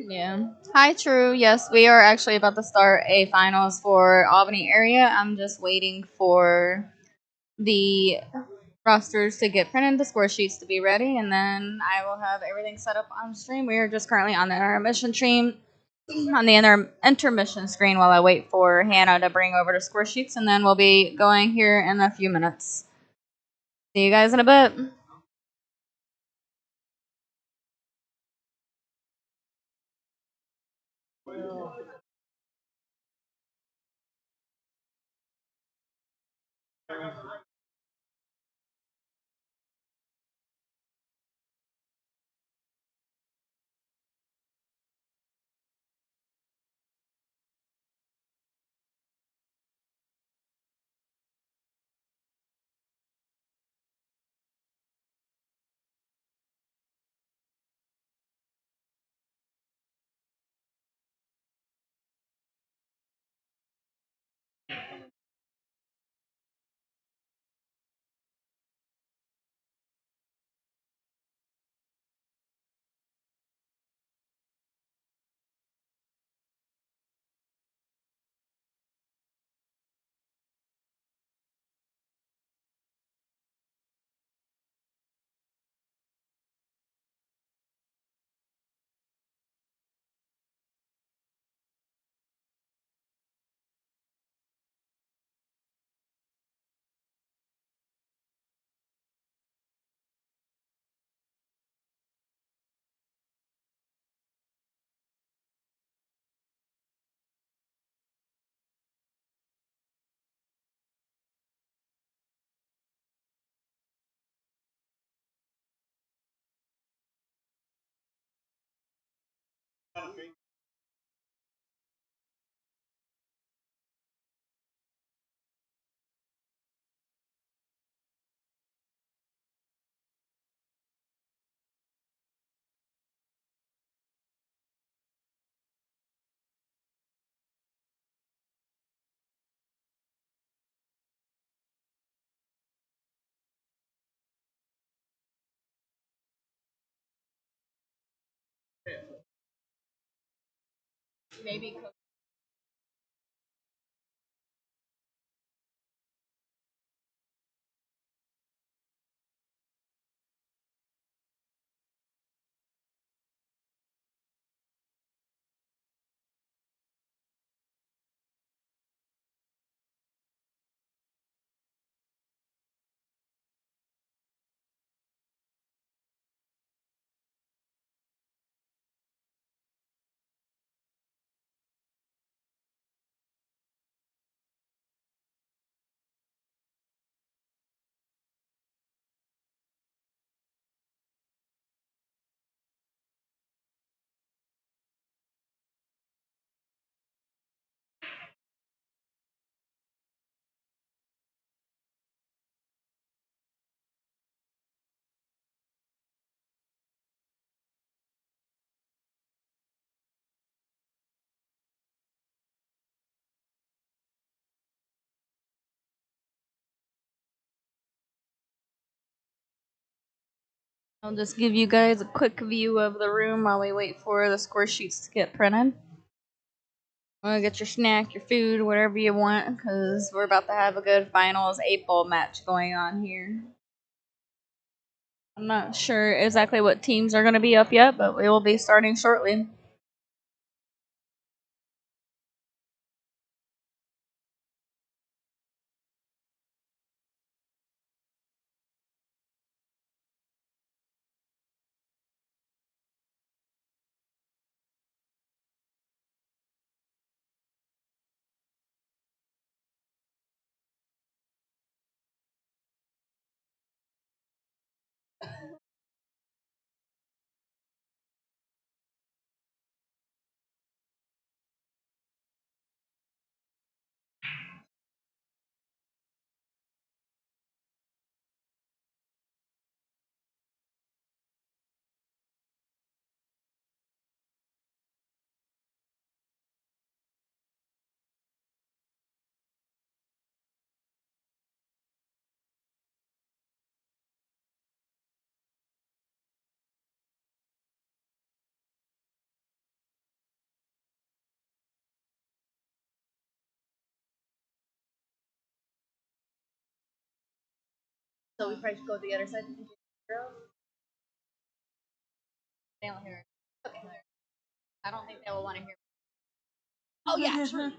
Yeah. Hi, True. Yes, we are actually about to start a finals for Albany area. I'm just waiting for the rosters to get printed, the score sheets to be ready, and then I will have everything set up on stream. We are just currently on the intermission stream, on the intermission screen while I wait for Hannah to bring over the score sheets, and then we'll be going here in a few minutes. See you guys in a bit. Maybe. I'll just give you guys a quick view of the room while we wait for the score sheets to get printed. Want to get your snack, your food, whatever you want, because we're about to have a good finals 8-ball match going on here. I'm not sure exactly what teams are going to be up yet, but we will be starting shortly. So we probably should go to the other side. They don't hear it. Okay. I don't think they will want to hear. Oh yeah, sure.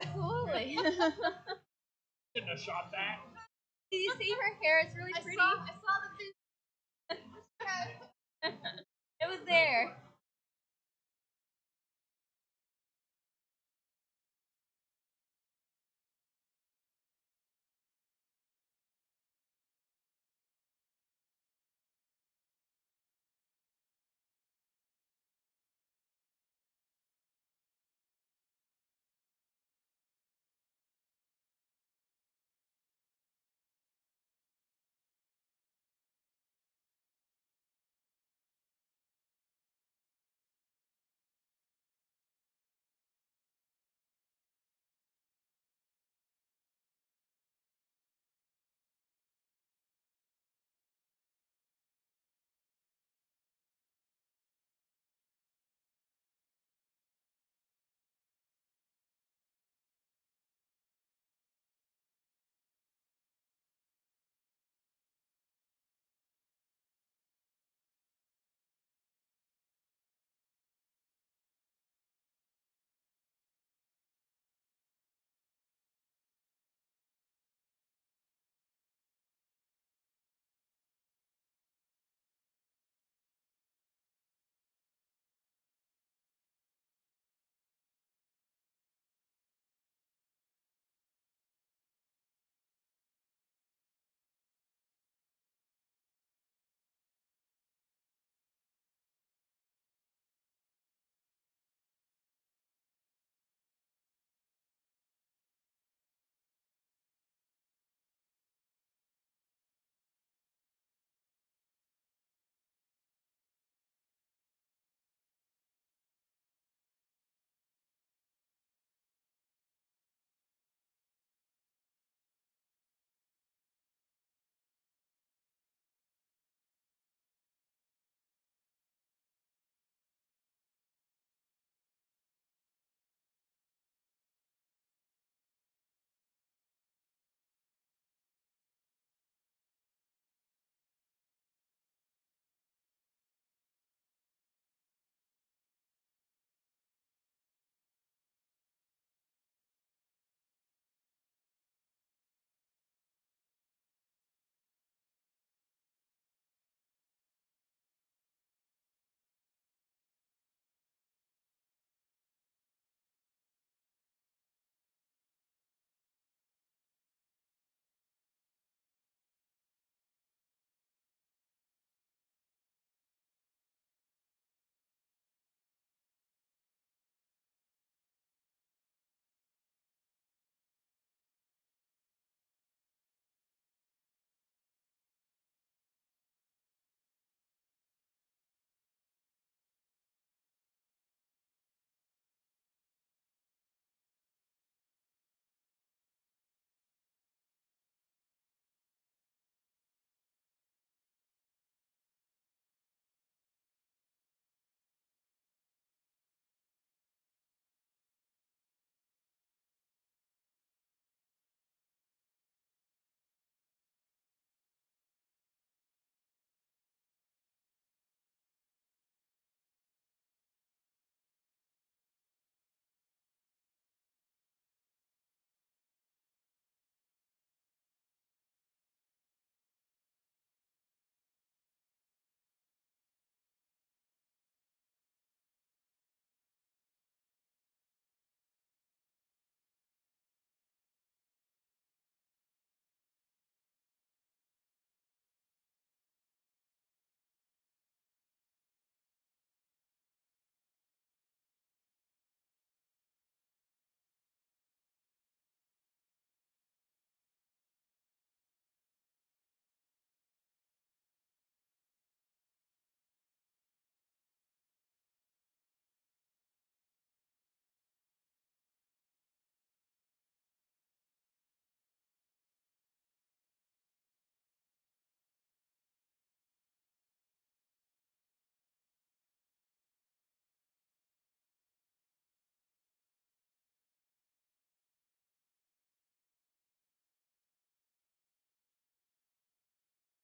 Absolutely. Shouldn't have shot that. Did you see her hair? It's really pretty. I saw the It was there.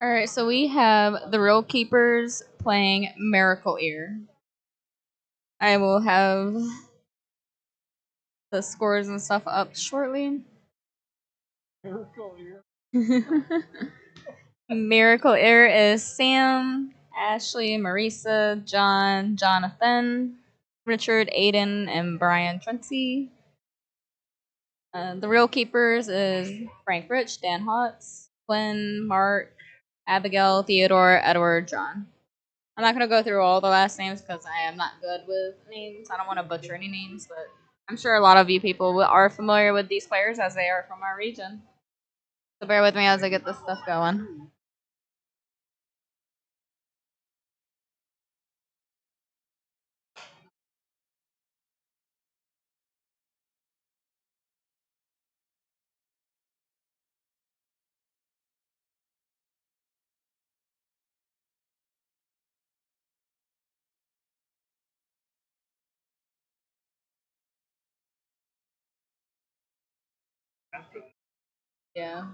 All right, so we have the Real Keepers playing Miracle Ear. I will have the scores and stuff up shortly. Miracle Ear is Sam, Ashley, Marisa, John, Jonathan, Richard, Aiden, and Brian Trency. The Real Keepers is Frank Rich, Dan Hotz, Quinn, Mark, Abigail, Theodore, Edward, John. I'm not gonna go through all the last names because I am not good with names. I don't want to butcher any names, but I'm sure a lot of you people are familiar with these players as they are from our region. So bear with me as I get this stuff going. Yeah.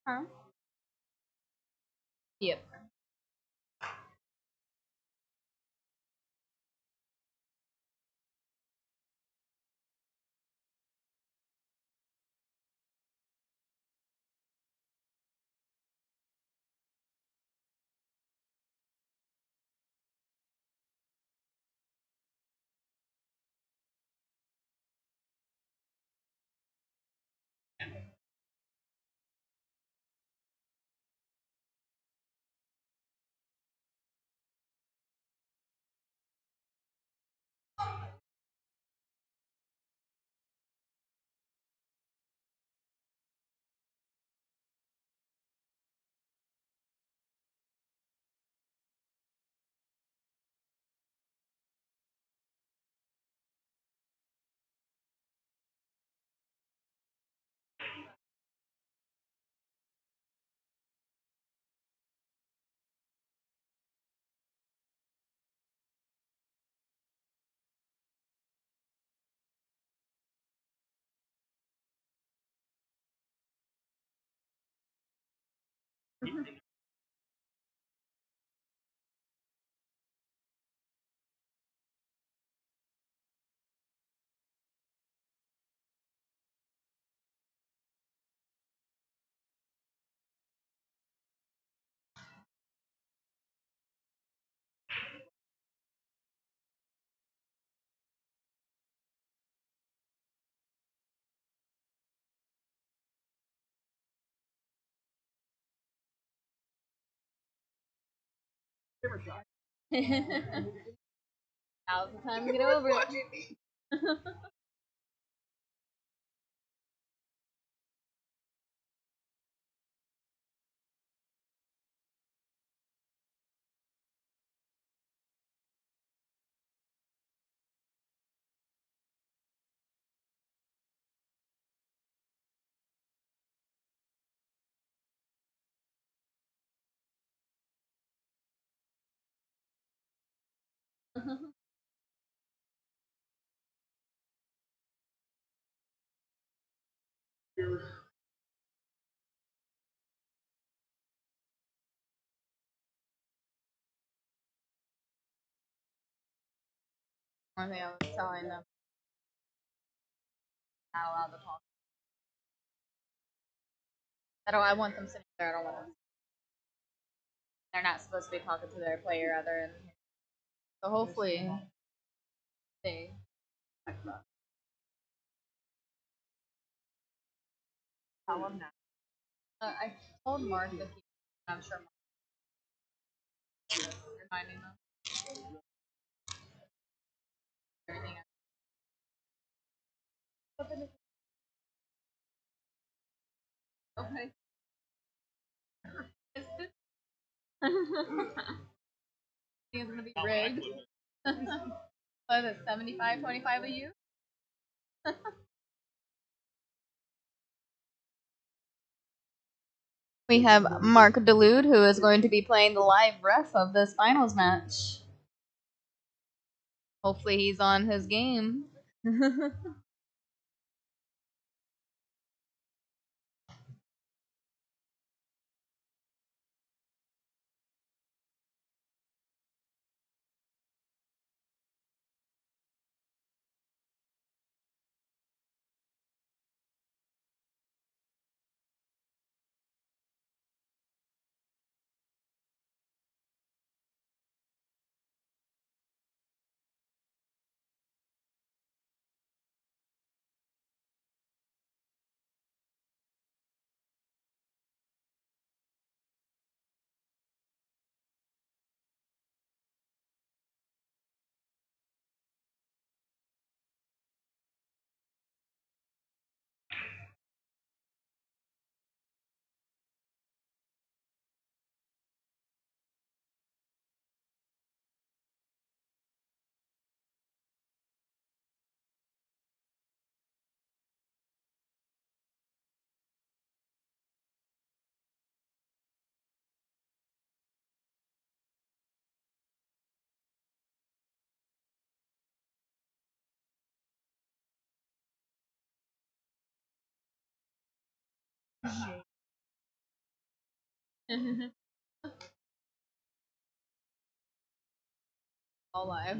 Huh? Yep. Now's the time to get over it. One thing I was telling them, not allowed to talk. I want them sitting there. I don't want them. they're not supposed to be talking to their player other than here. So hopefully they check that. Tell them now. I told Mark that he, I'm sure Mark is reminding them everything. Okay. Think it's gonna be rigged. What is it, 75-25 of you? We have Mark Delude, who is going to be playing the live ref of this finals match. Hopefully, he's on his game. All live.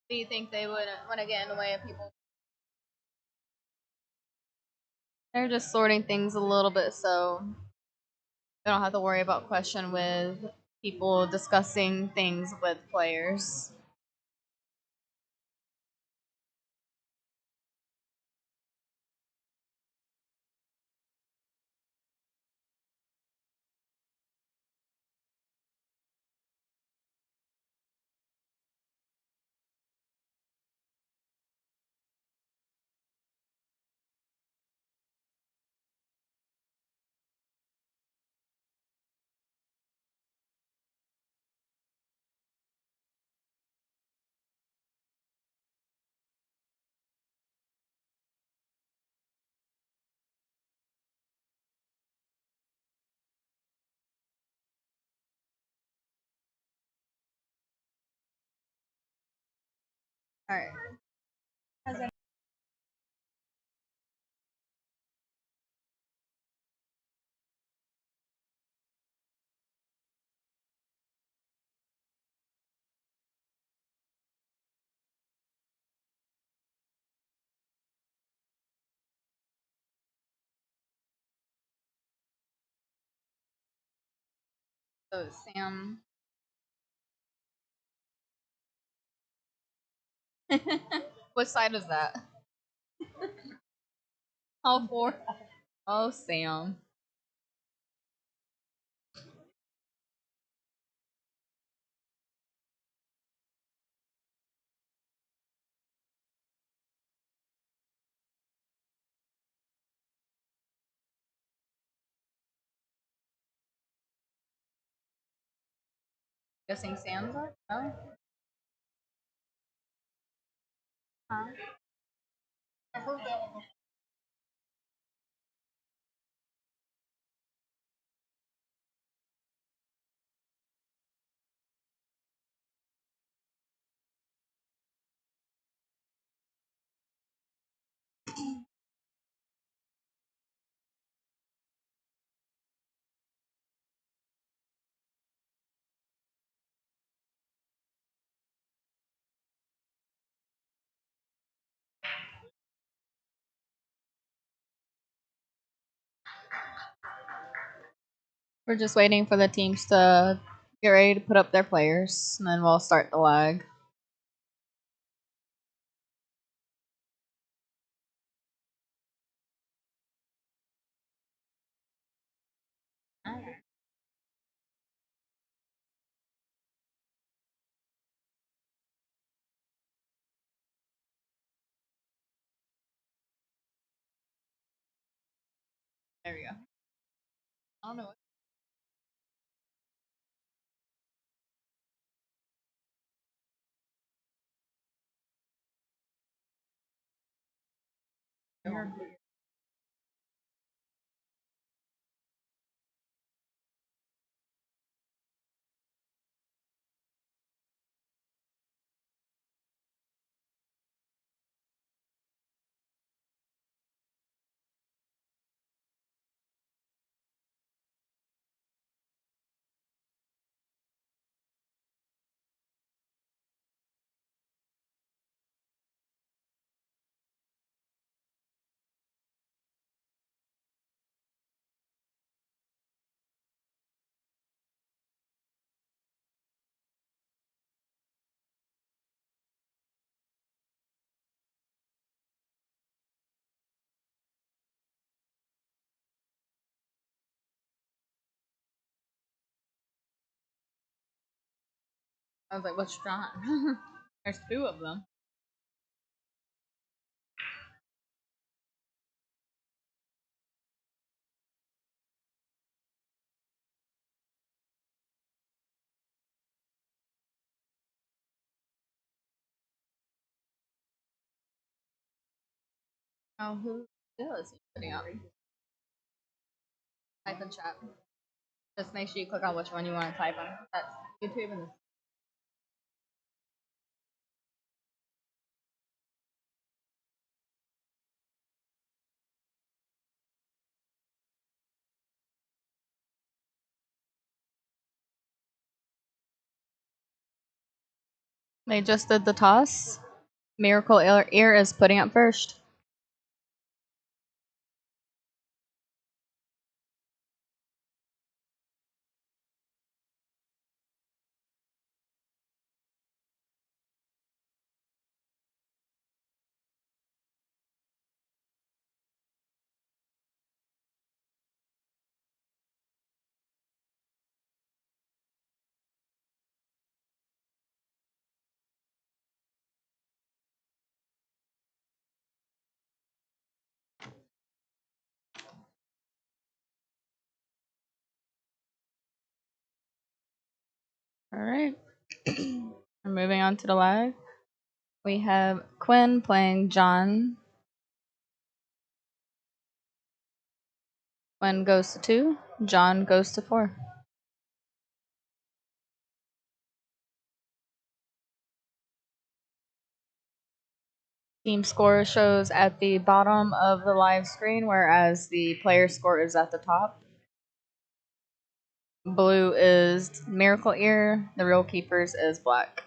Do you think they would want to get in the way of people? They're just sorting things a little bit so they don't have to worry about question with people discussing things with players. All right. So Sam. What side is that? All four. Oh, Sam. Guessing Sam's up? No? Huh? We're just waiting for the teams to get ready to put up their players, and then we'll start the lag. There we go. I don't know. I was like, what's John? There's two of them. Oh, who is he putting out? Type in chat. Just make sure you click on which one you want to type on. That's YouTube and they just did the toss. Miracle Ear is putting up first. All right. We're moving on to the lag. We have Quinn playing John. Quinn goes to 2. John goes to 4. Team score shows at the bottom of the live screen, whereas the player score is at the top. Blue is Miracle Ear. The real keepers is black.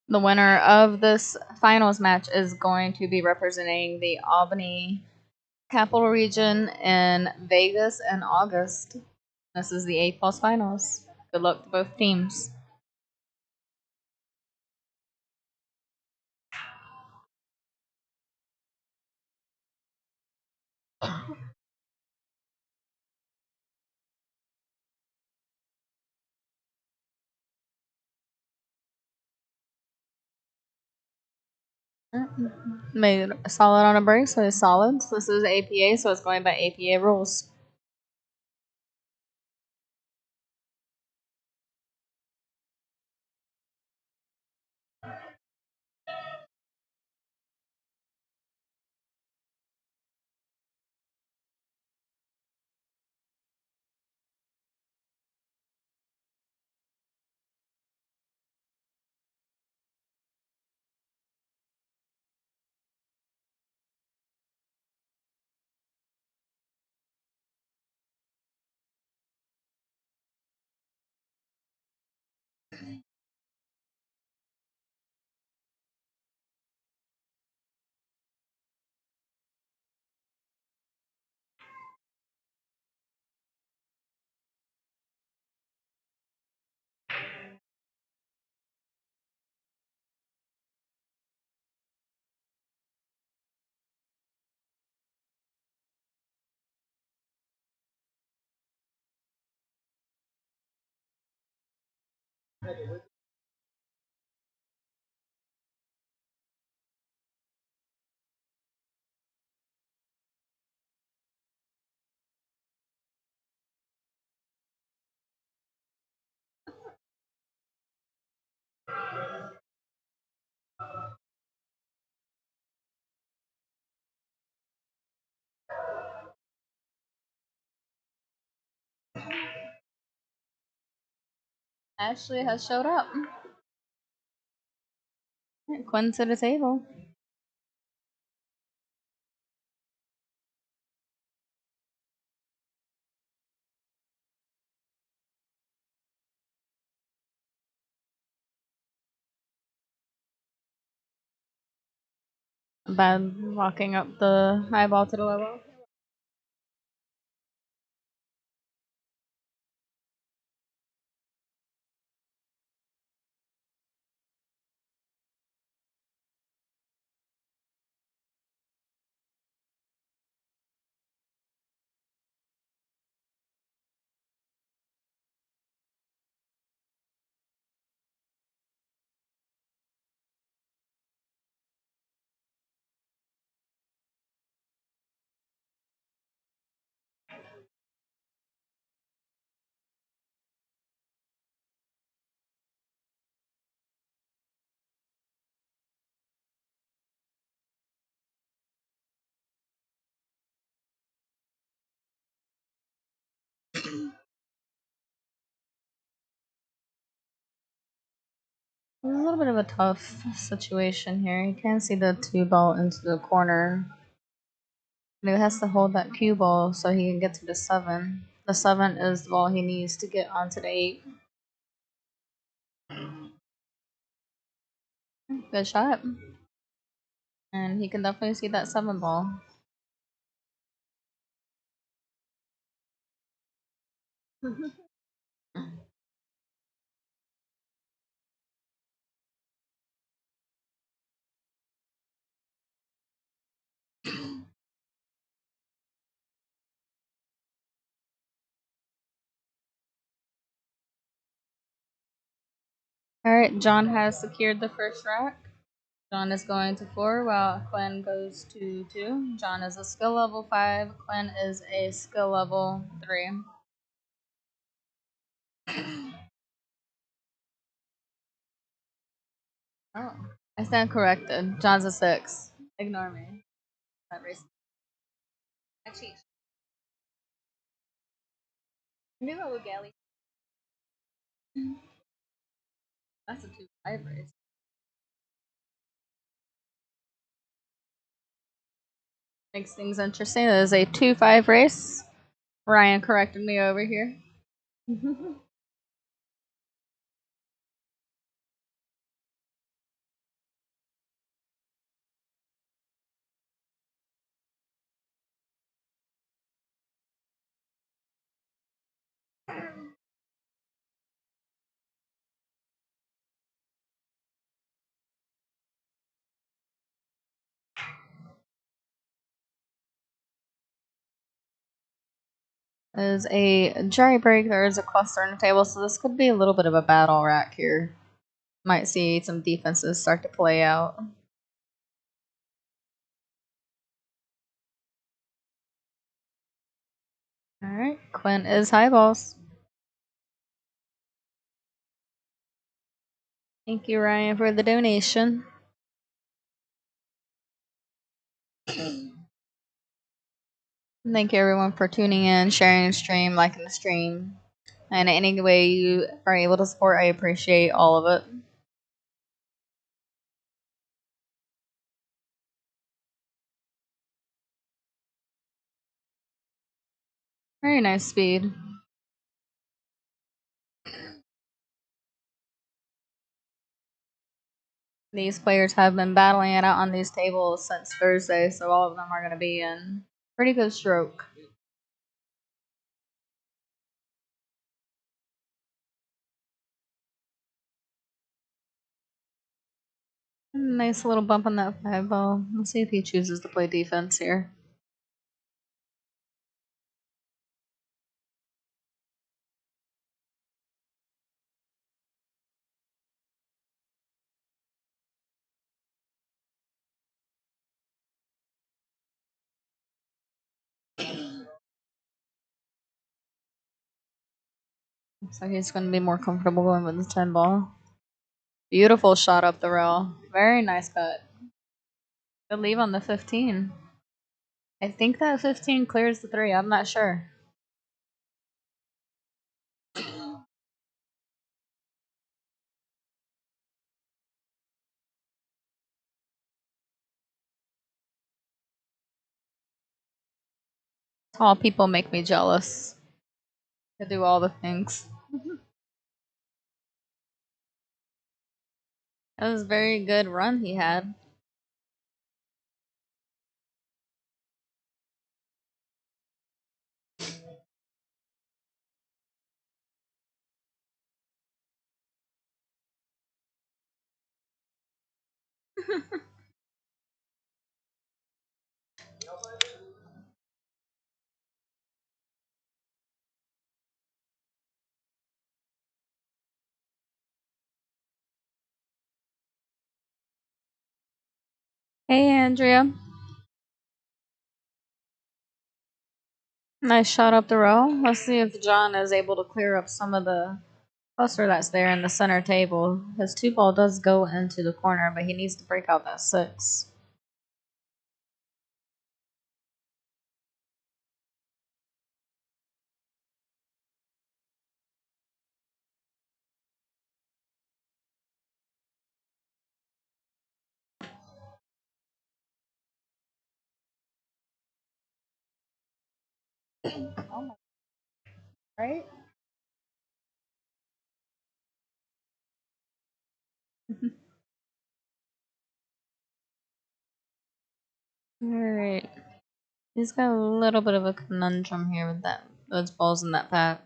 The winner of this finals match is going to be representing the Albany Capital Region in Vegas in August. This is the A+ finals. Good luck to both teams. Made solid on a break, so it's solid. So this is APA, so it's going by APA rules. Ashley has showed up. Quinn to the table. Bad walking up the eyeball to the level. It's a little bit of a tough situation here. You can't see the two ball into the corner. And he has to hold that cue ball so he can get to the seven. The seven is the ball he needs to get onto the eight. Good shot. And he can definitely see that seven ball. Alright, John has secured the first rack. John is going to 4 while Quinn goes to 2. John is a skill level 5. Quinn is a skill level 3. Oh, I stand corrected. John's a 6. Ignore me. That race. I cheat. I knew I would galley. That's a 2-5 race. Makes things interesting. That is a 2-5 race. Ryan corrected me over here. Is a jerry break. There is a cluster on the table, so this could be a little bit of a battle rack here. Might see some defenses start to play out. Alright, Quinn is high balls. Thank you, Ryan, for the donation. Thank you, everyone, for tuning in, sharing the stream, liking the stream. And any way you are able to support, I appreciate all of it. Very nice speed. These players have been battling it out on these tables since Thursday, so all of them are going to be in pretty good stroke. Nice little bump on that 5 ball. Let's see if he chooses to play defense here. So he's going to be more comfortable going with the 10 ball. Beautiful shot up the rail. Very nice cut. Good leave on the 15. I think that 15 clears the 3. I'm not sure. Tall people make me jealous. To do all the things. That was a very good run he had. Hey, Andrea. Nice shot up the row. Let's see if John is able to clear up some of the cluster that's there in the center table. His 2 ball does go into the corner, but he needs to break out that 6. Oh my, right? Alright. He's got a little bit of a conundrum here with those balls in that pack.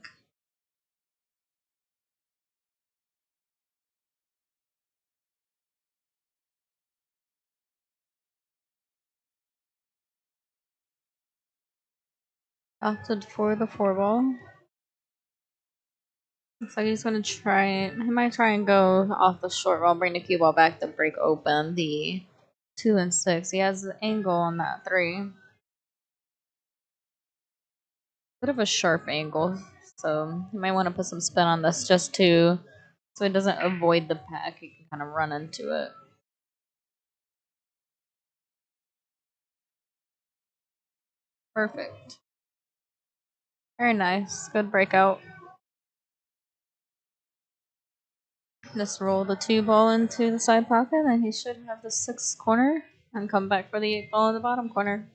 Opted for the 4 ball. Looks like he's gonna try. He might try and go off the short ball, bring the cue ball back to break open the 2 and 6. He has the angle on that 3. Bit of a sharp angle, so you might want to put some spin on this just to so it doesn't avoid the pack. You can kind of run into it. Perfect. Very nice. Good breakout. Just roll the 2 ball into the side pocket, and he should have the 6 corner and come back for the 8 ball in the bottom corner.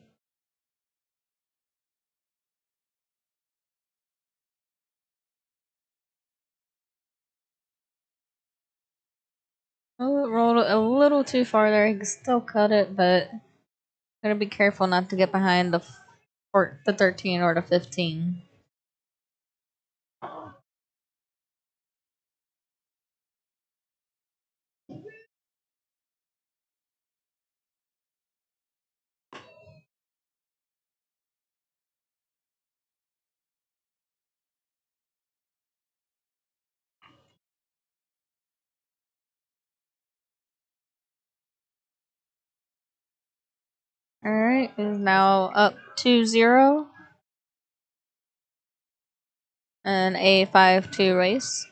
Oh, it rolled a little too far there. He can still cut it, but gotta be careful not to get behind the 13 or the 15. Alright, is now up 2-0 and a 5-2 race.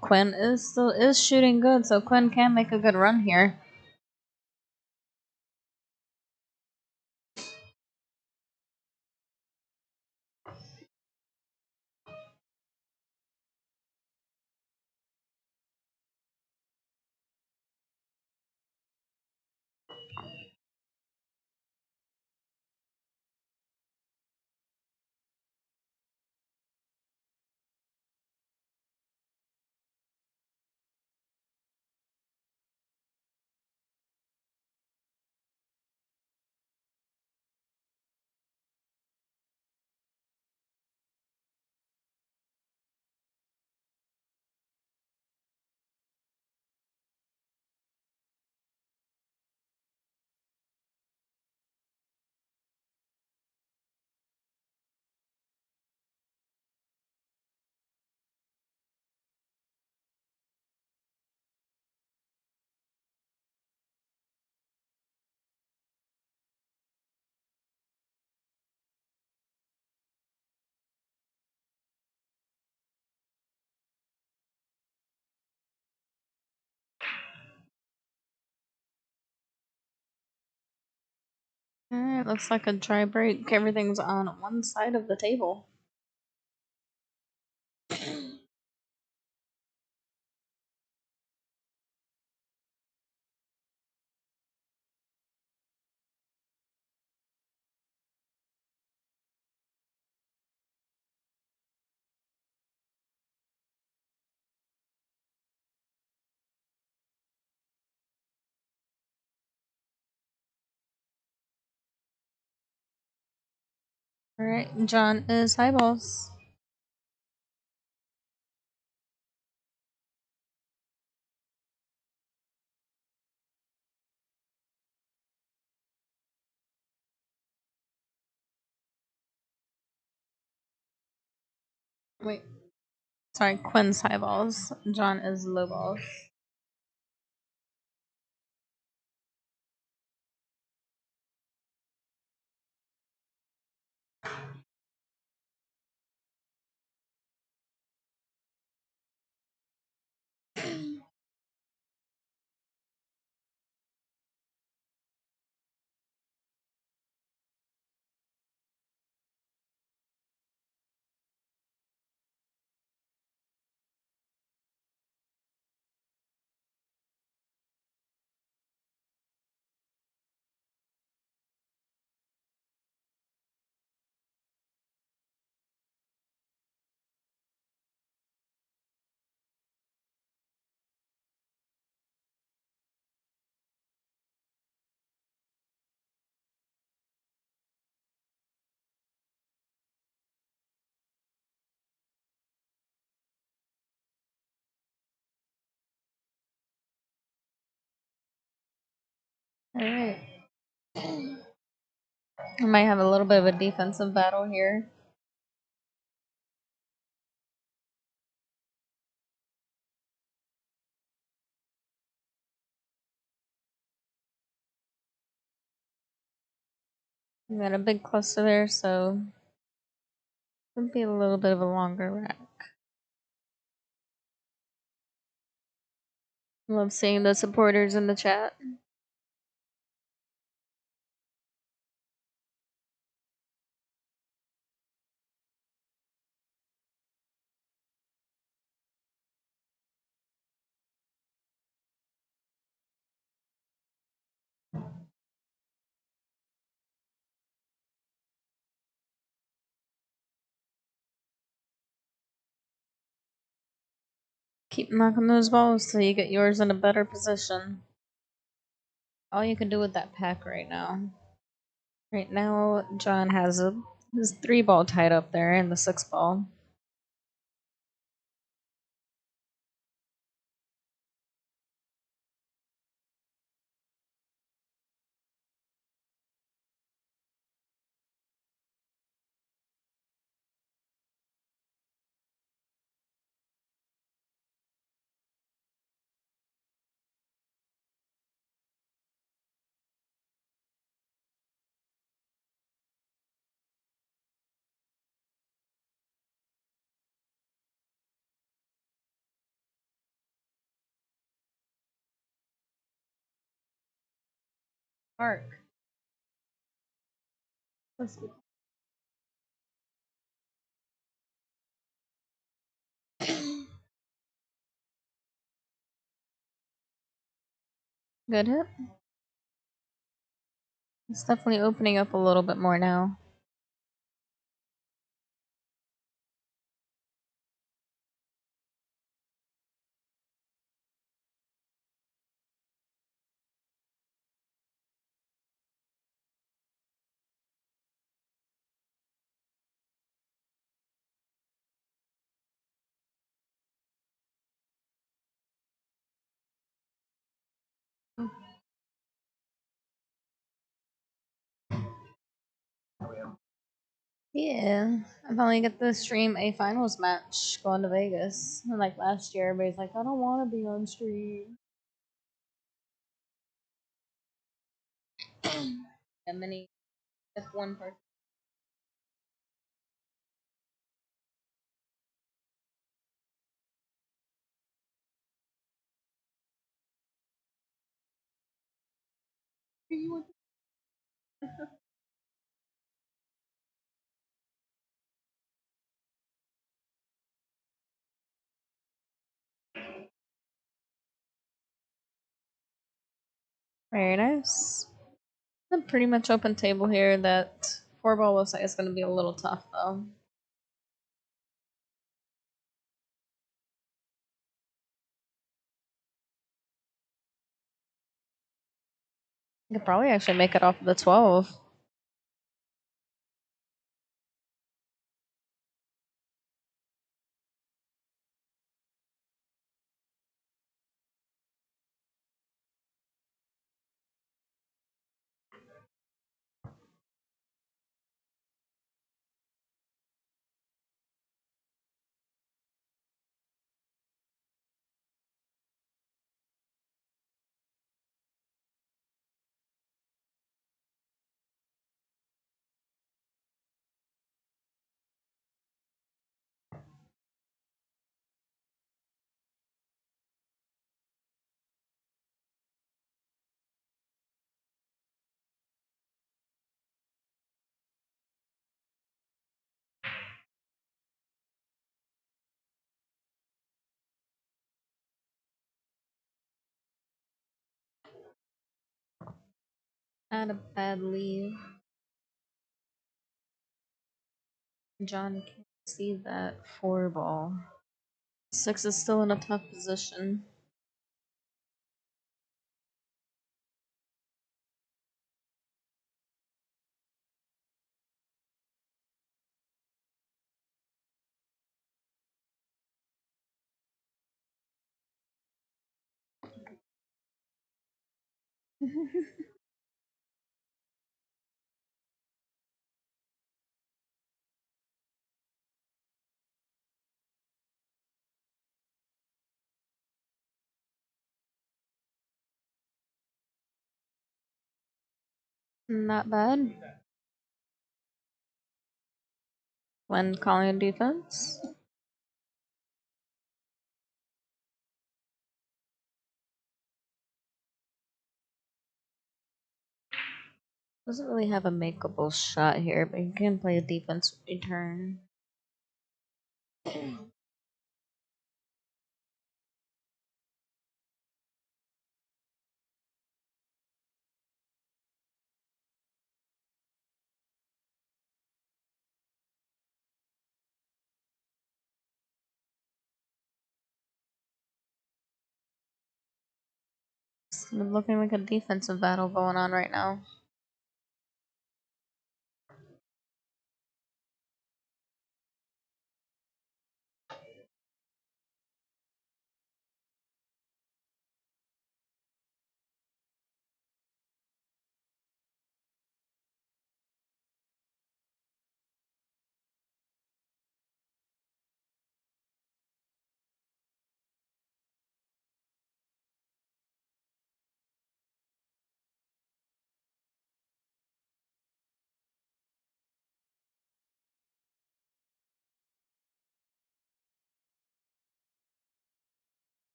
Quinn is shooting good, so Quinn can make a good run here. Alright, looks like a dry break. Everything's on one side of the table. Alright, John is high balls. Wait. Sorry, Quinn's high balls. John is low balls. Alright. We might have a little bit of a defensive battle here. We got a big cluster there, so it'll be a little bit of a longer rack. Love seeing the supporters in the chat. Keep knocking those balls till you get yours in a better position. All you can do with that pack right now. Right now, John has his 3 ball tied up there and the 6 ball. Park. Let's be good hit. It's definitely opening up a little bit more now. Yeah, I finally get to stream a finals match going to Vegas. And like last year, everybody's like, I don't want to be on stream. And many, just one person. Very nice. A pretty much open table here. That four ball looks like it's going to be a little tough though. You could probably actually make it off of the 12. Not a bad lead. John can't see that four ball. Six is still in a tough position. Not bad. When calling a defense. Doesn't really have a makeable shot here, but he can play a defense return. It's looking like a defensive battle going on right now.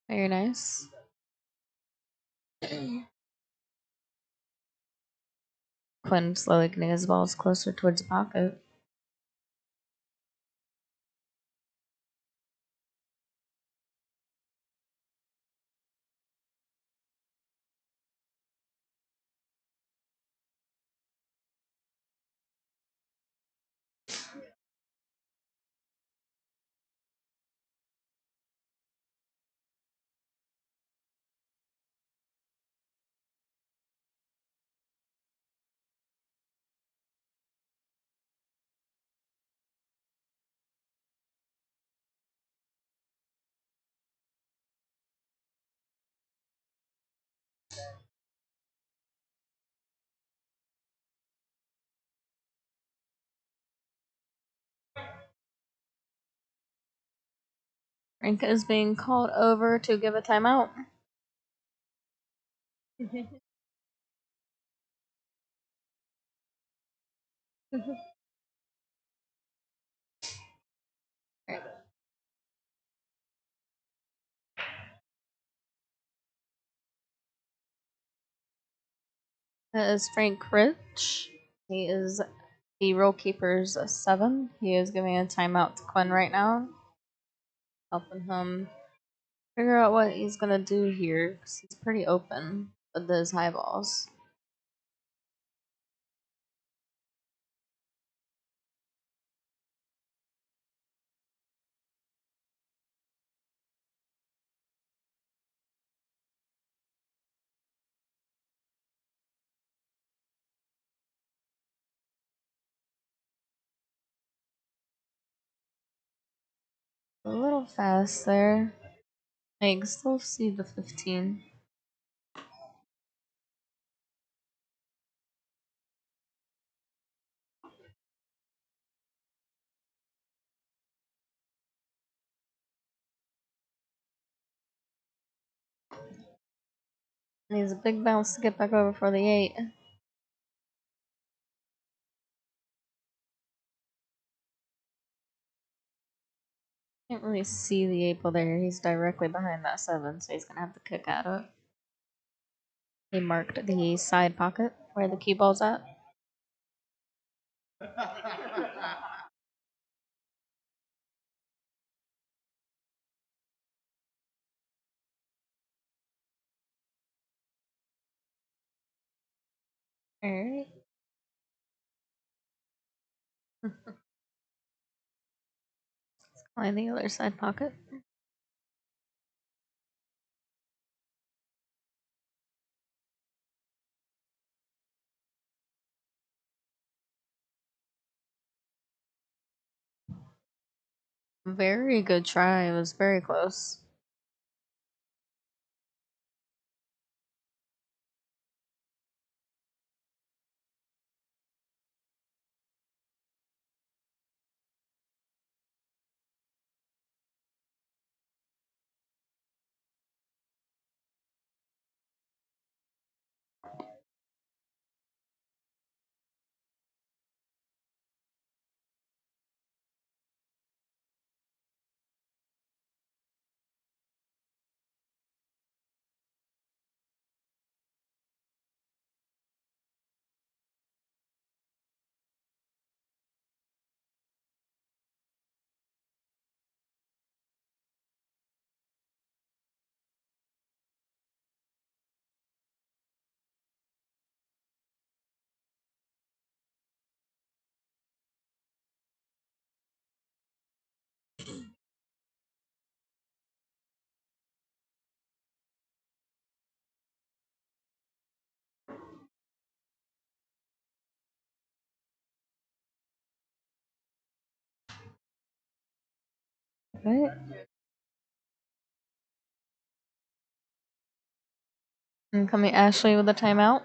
Very nice. Quinn slowly getting his balls closer towards the pocket. Frank is being called over to give a timeout. That is Frank Rich. He is the role keeper's 7. He is giving a timeout to Quinn right now, helping him figure out what he's gonna do here, 'cause he's pretty open with those high balls. A little fast there. I can still see the 15. Needs a big bounce to get back over for the 8. Can't really see the 8 ball there. He's directly behind that 7, so he's gonna have to kick at it. He marked the side pocket where the cue ball's at. Alright. Find the other side pocket. Very good try. It was very close. Right. And coming Ashley with a timeout.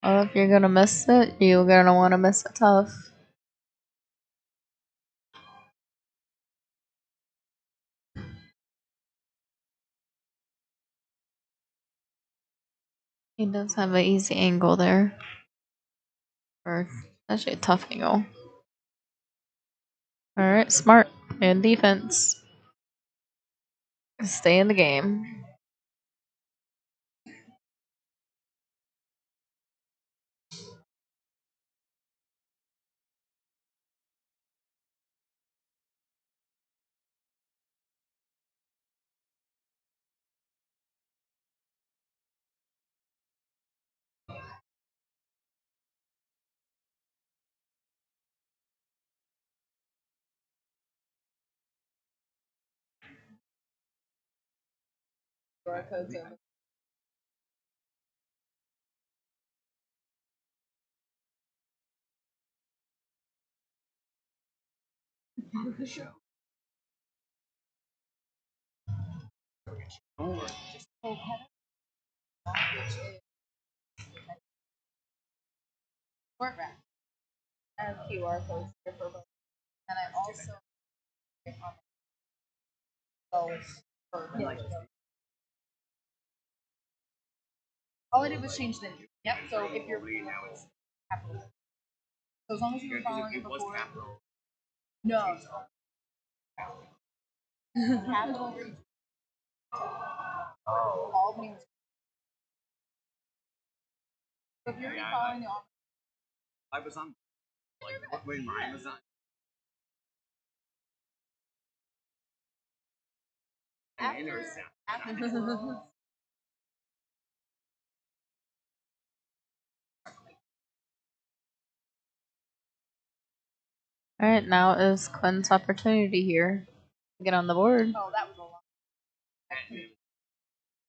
Well, if you're gonna miss it, you're gonna want to miss it tough. He does have an easy angle there. Or actually a tough angle. Alright, smart. And defense. Stay in the game. I have QR codes here for both. And I also all I did was change the name. Yep. So if you're capital. So as long as you were following it before. No. Capital Albany was. So if you're following the I was on like when mine was on. Alright, now is Quinn's opportunity here to get on the board. Oh, that was a lot.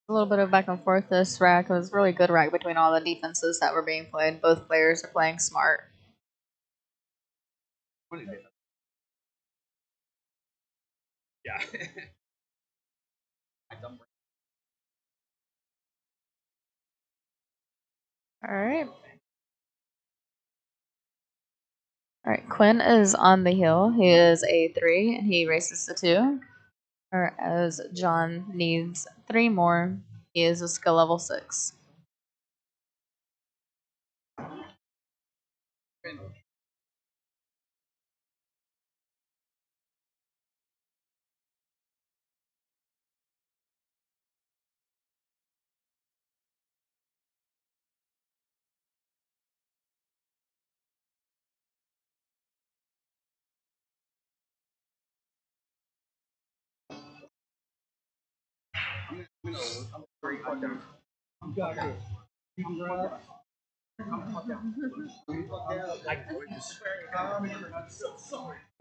A little bit of back and forth this rack. It was really good rack between all the defenses that were being played. Both players are playing smart. Yeah. Alright. Alright, Quinn is on the hill. He is a 3 and he races to 2. Whereas John needs 3 more. He is a skill level 6.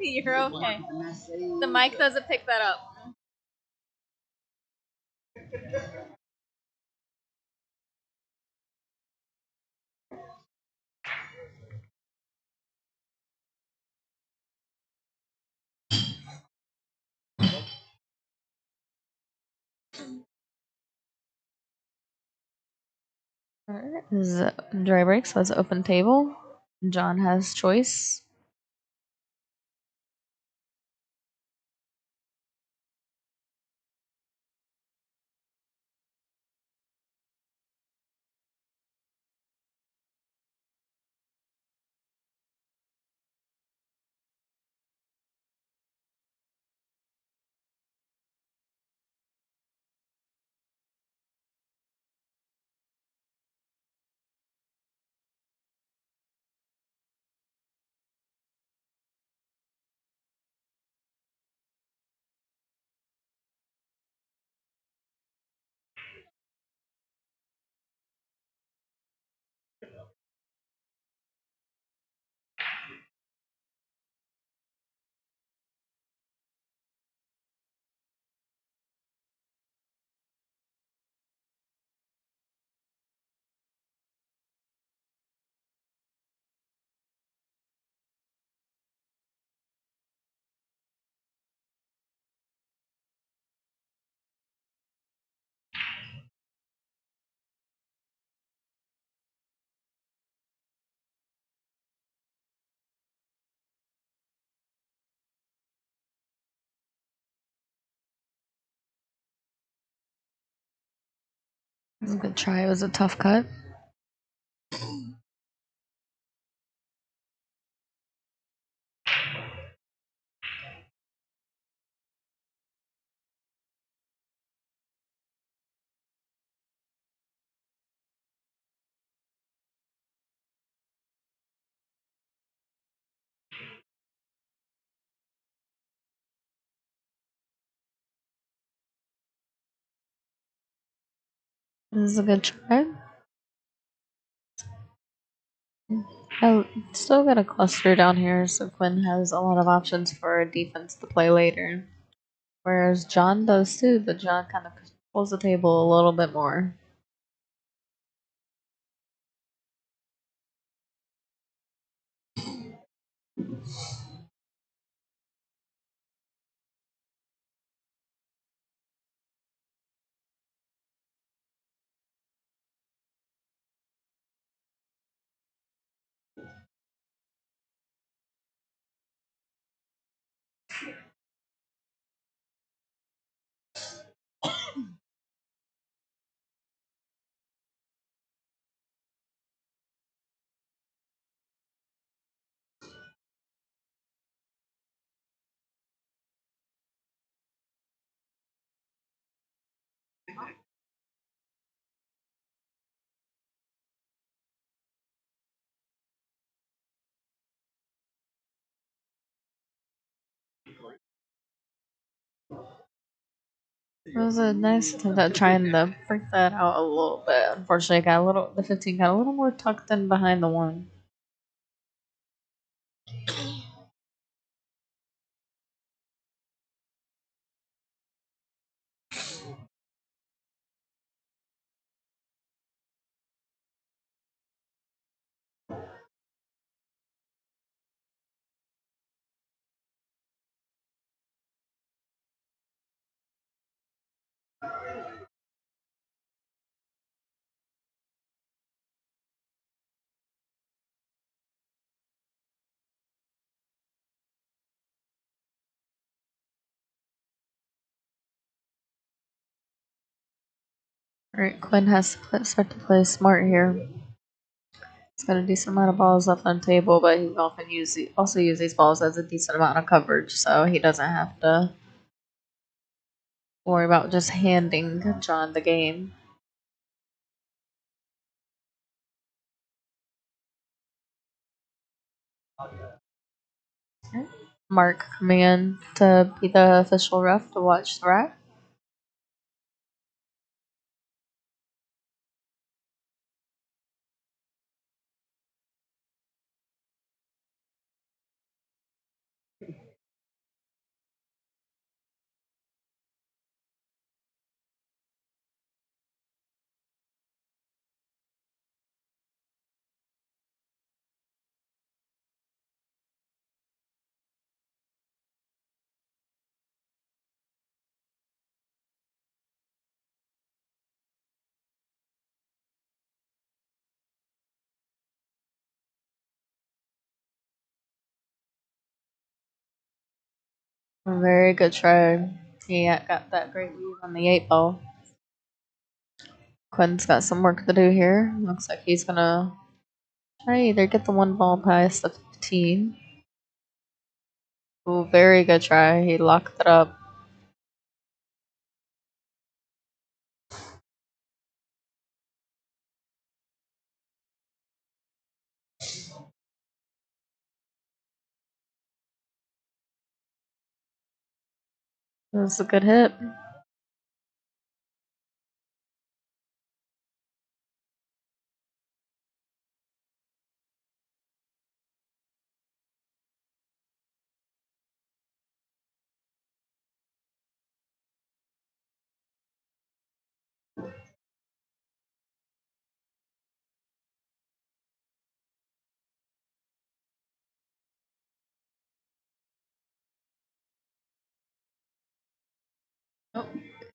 You're okay. The mic doesn't pick that up. Alright, dry breaks has open table. John has choice. was a good try. It was a tough cut. It was a good try. I still got a cluster down here, so Quinn has a lot of options for defense to play later. Whereas John does too, but John kind of pulls the table a little bit more. It was a nice attempt at trying to freak that out a little bit. Unfortunately, the 15 got a little more tucked in behind the 1. Alright, Quinn has to start to play smart here. He's got a decent amount of balls left on the table, but he can also use these balls as a decent amount of coverage, so he doesn't have to worry about just handing John the game. Mark coming in to be the official ref to watch the rack. Very good try. He got that great lead on the 8 ball. Quinn's got some work to do here. Looks like he's gonna try to either get the 1 ball past the 15. Ooh, very good try. He locked it up. It was a good hit.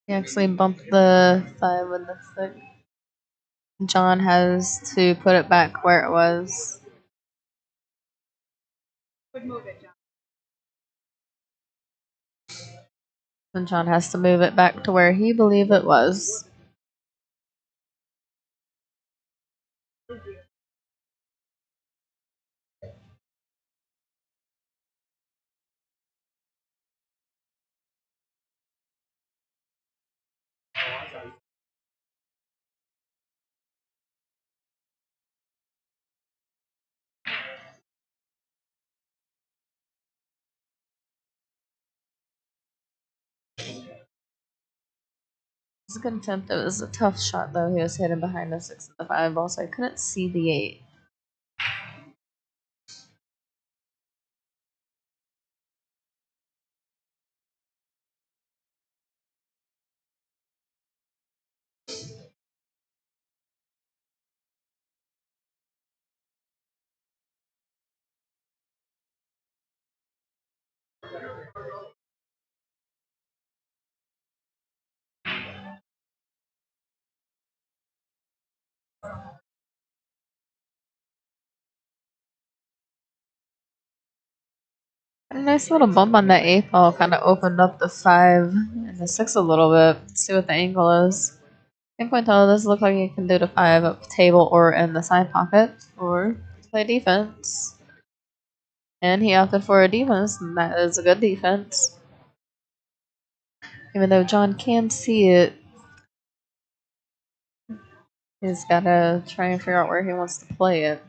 He actually bumped the 5 with the 6. John has to put it back where it was. And John has to move it back to where he believed it was. It's a good attempt. It was a tough shot though. He was hidden behind the 6 and the 5 ball, so I couldn't see the 8. A nice little bump on that 8 ball kind of opened up the 5 and the 6 a little bit. Let's see what the angle is. I can tell this look like you can do the 5 up table or in the side pocket or play defense. And he opted for a defense, and that is a good defense. Even though John can see it, he's got to try and figure out where he wants to play it.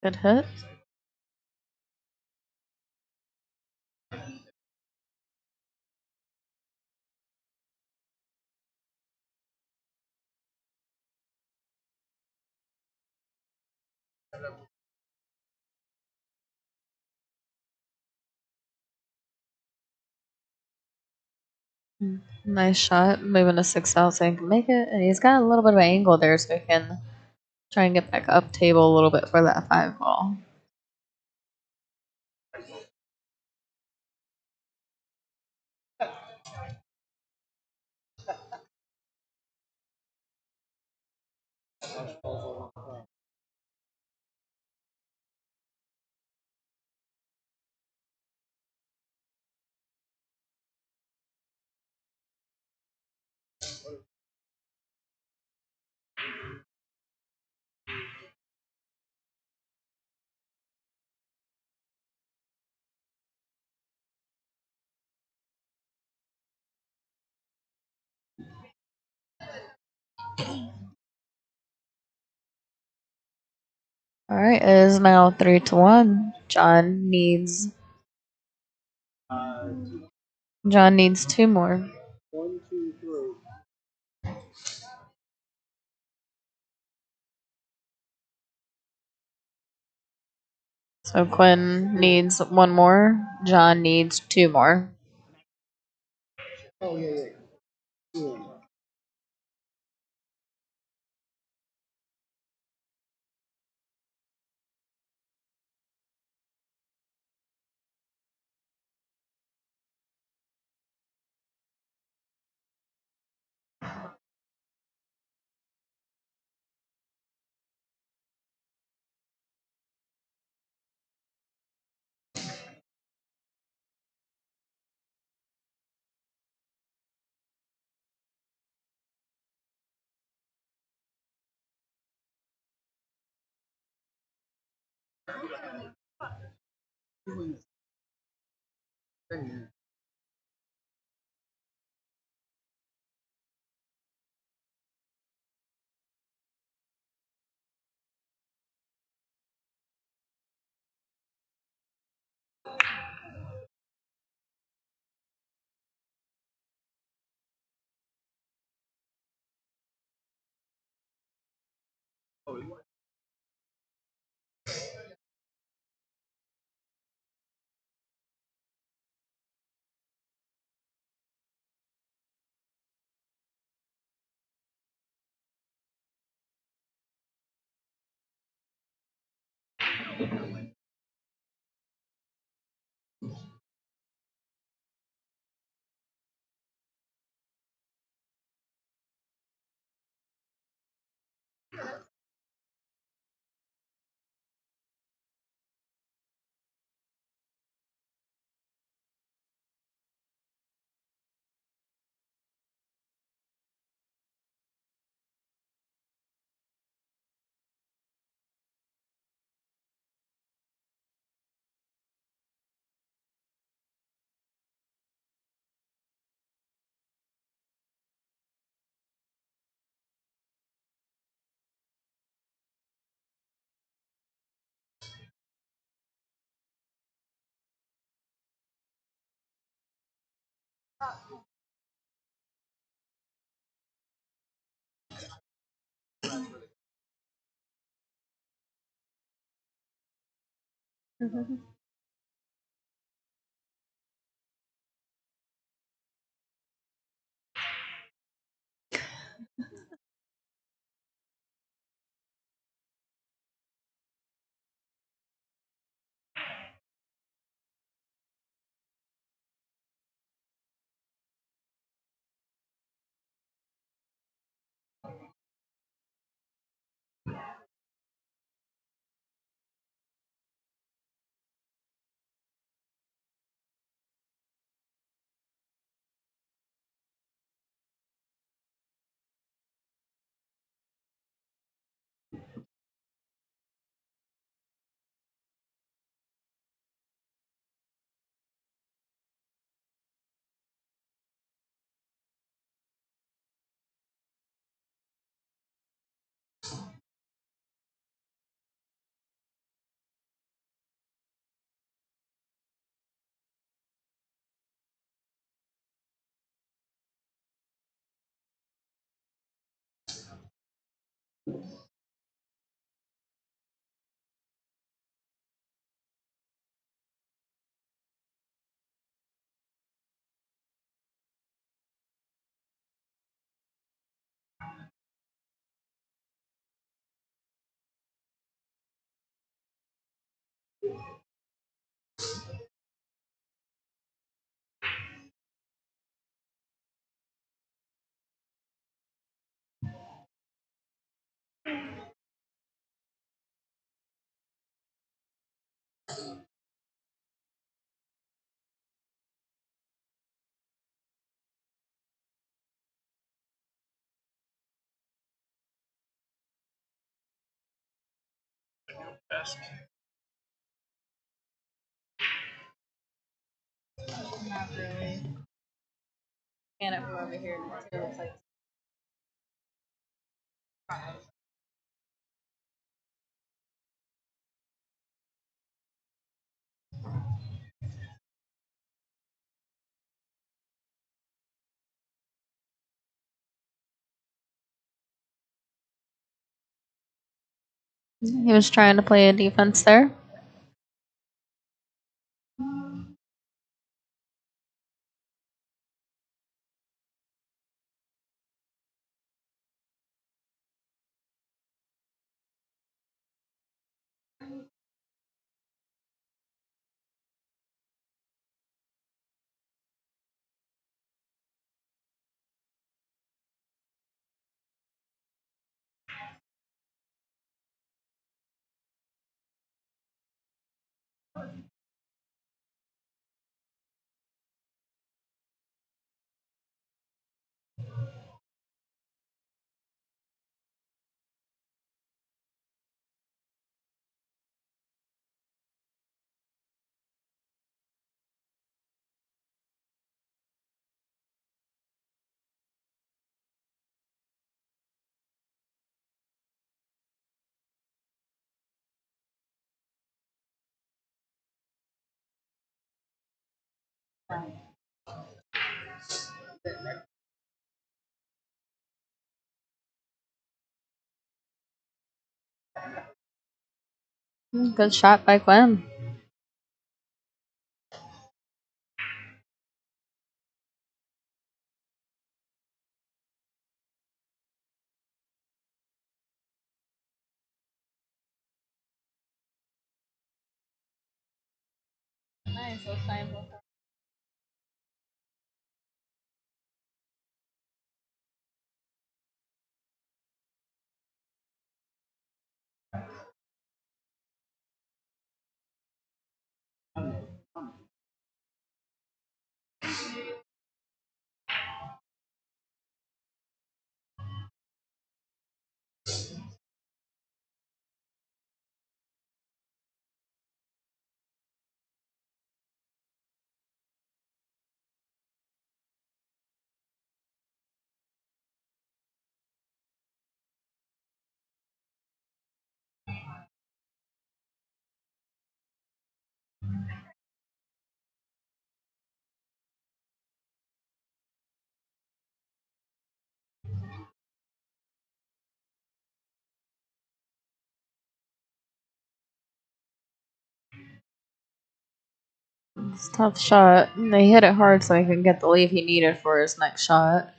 Good hit. Nice shot. Moving a 6 out so he can make it. And he's got a little bit of an angle there so he can try and get back up table a little bit for that 5 ball. Alright, it is now 3-1. John needs 2 more. 1, 2, 3. So Quinn needs 1 more. John needs 2 more. Oh, yeah. Yeah. Not really. Scan it from over here. It looks like he was trying to play a defense there. Good shot by Quinn. Nice. Let's try and both. It's a tough shot. They hit it hard so he can get the lead he needed for his next shot.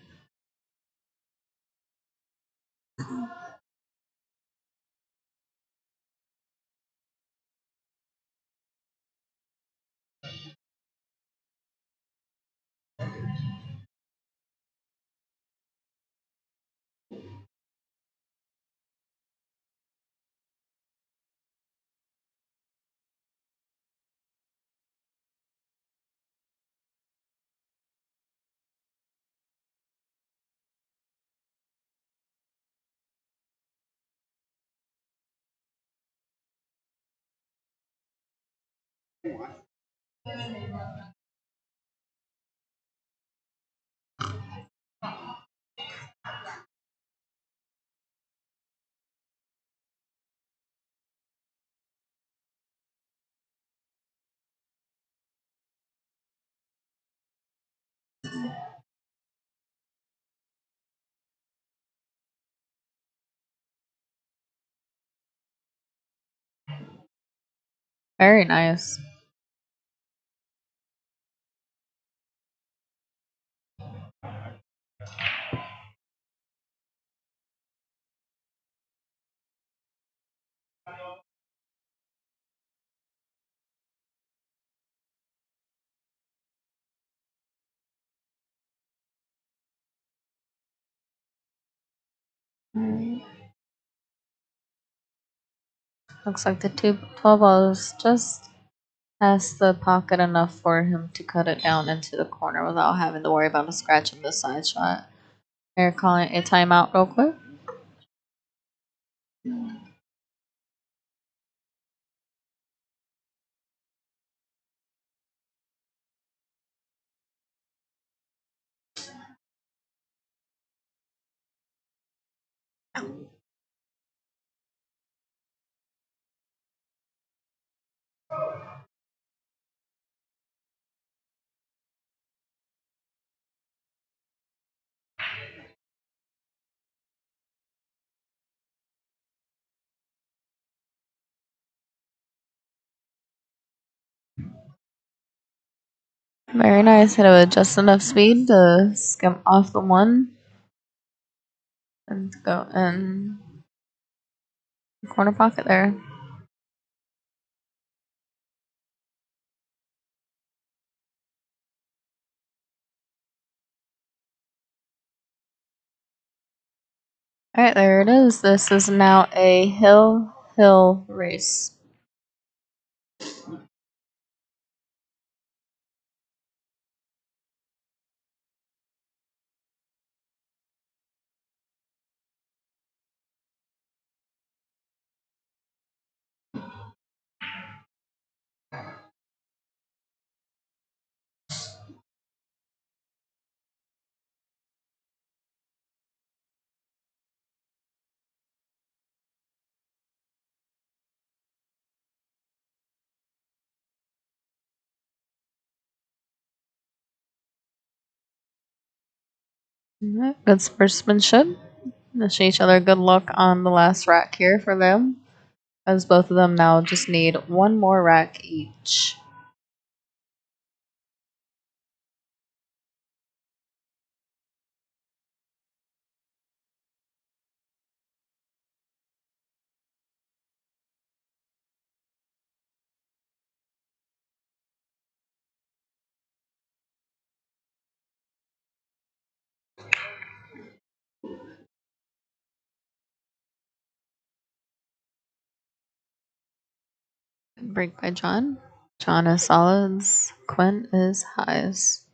Very nice. Mm. Looks like the 12 balls just past the pocket enough for him to cut it down into the corner without having to worry about a scratch in the side shot. They're calling a timeout real quick. Very nice. Hit it with just enough speed to skim off the one and go in the corner pocket there. Alright, there it is. This is now a hill race. Alright, good sportsmanship. Wish each other good luck on the last rack here for them, as both of them now just need one more rack each. Break by John. John is solids. Quinn is highs.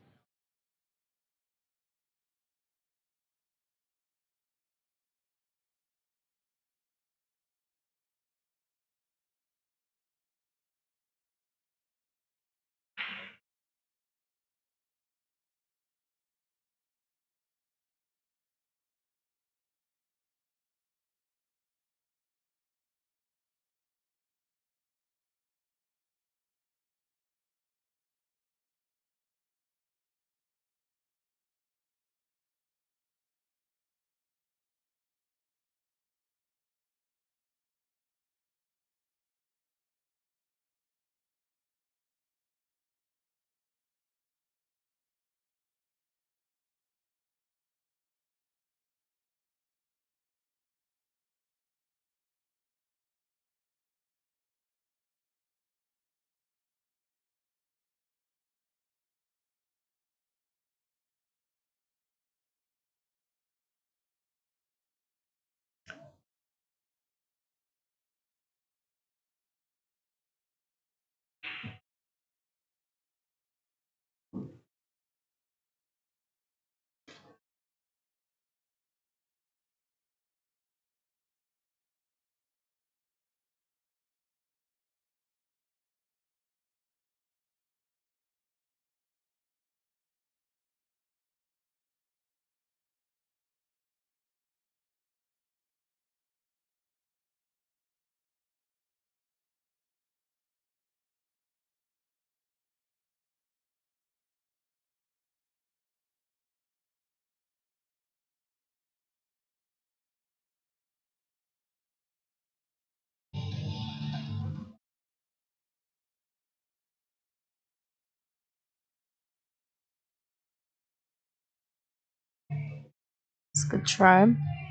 Good try.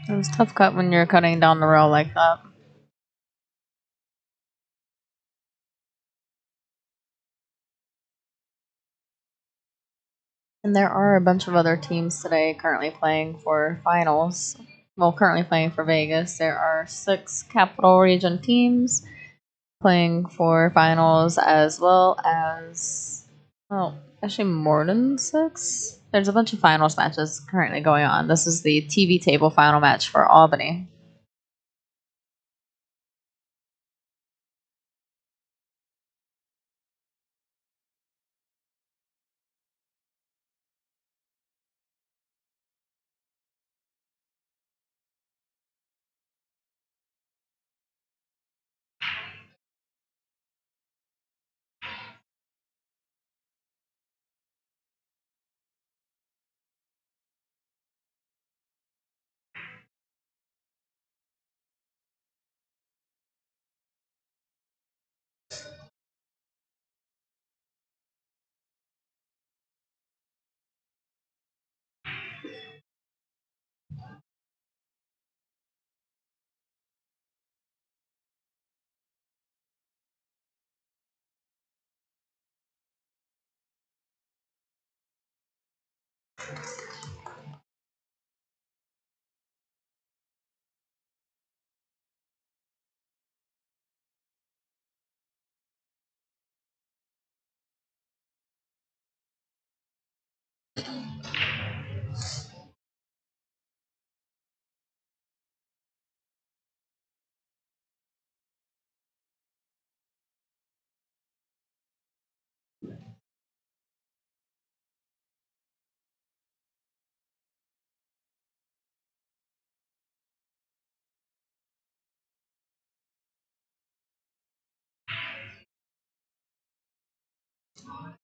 It was a tough cut when you're cutting down the rail like that. And there are a bunch of other teams today currently playing for finals. Well, currently playing for Vegas. There are 6 Capital Region teams playing for finals as well as, well, actually more than 6. There's a bunch of finals matches currently going on. This is the TV table final match for Albany.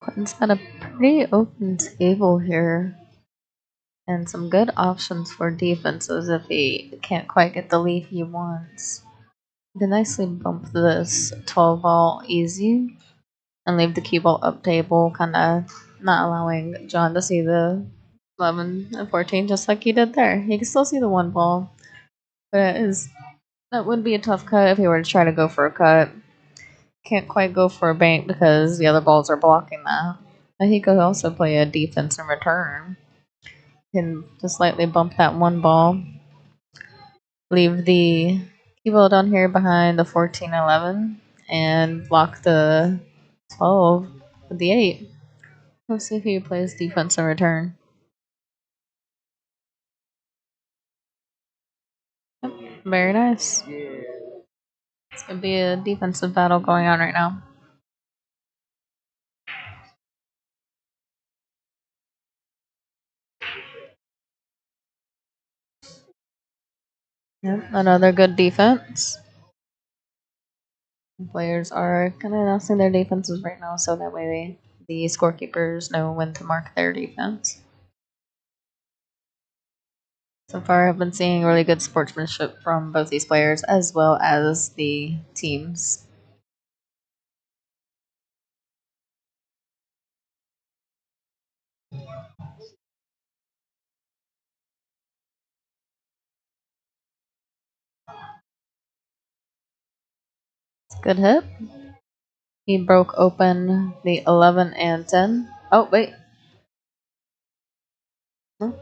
Clinton's got a pretty open table here and some good options for defenses if he can't quite get the lead he wants. You can nicely bump this 12 ball easy and leave the cue ball up table, kind of not allowing John to see the 11 and 14 just like he did there. He can still see the 1 ball, but that would be a tough cut if he were to try to go for a cut. Can't quite go for a bank because the other balls are blocking that. And he could also play a defense in return. Can just slightly bump that 1 ball. Leave the cue ball down here behind the 14-11 and block the 12 with the 8. Let's see if he plays defense in return. Yep, very nice. It's gonna be a defensive battle going on right now. Yep, another good defense. Players are kind of announcing their defenses right now, so that way the scorekeepers know when to mark their defense. So far, I've been seeing really good sportsmanship from both these players as well as the teams. Good hit. He broke open the 11 and 10. Oh, wait. Oh.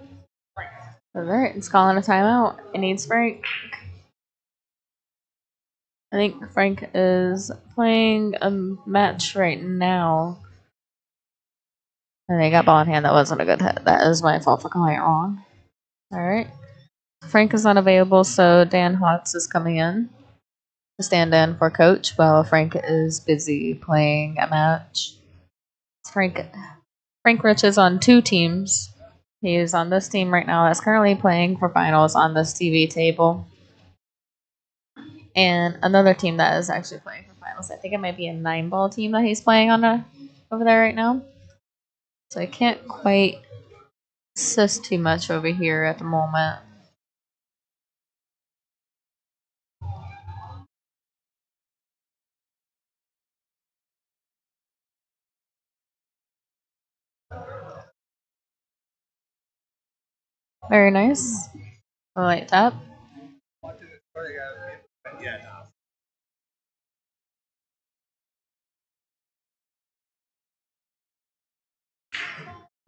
Alright, it's calling a timeout. It needs Frank. I think Frank is playing a match right now. And they got ball in hand. That wasn't a good hit. That is my fault for calling it wrong. Alright. Frank is unavailable, so Dan Hotz is coming in to stand in for coach while Frank is busy playing a match. Frank Rich is on 2 teams. He is on this team right now that's currently playing for finals on this TV table. And another team that is actually playing for finals. I think it might be a 9-ball team that he's playing on over there right now. So I can't quite assist too much over here at the moment. Very nice. A light tap. Yeah,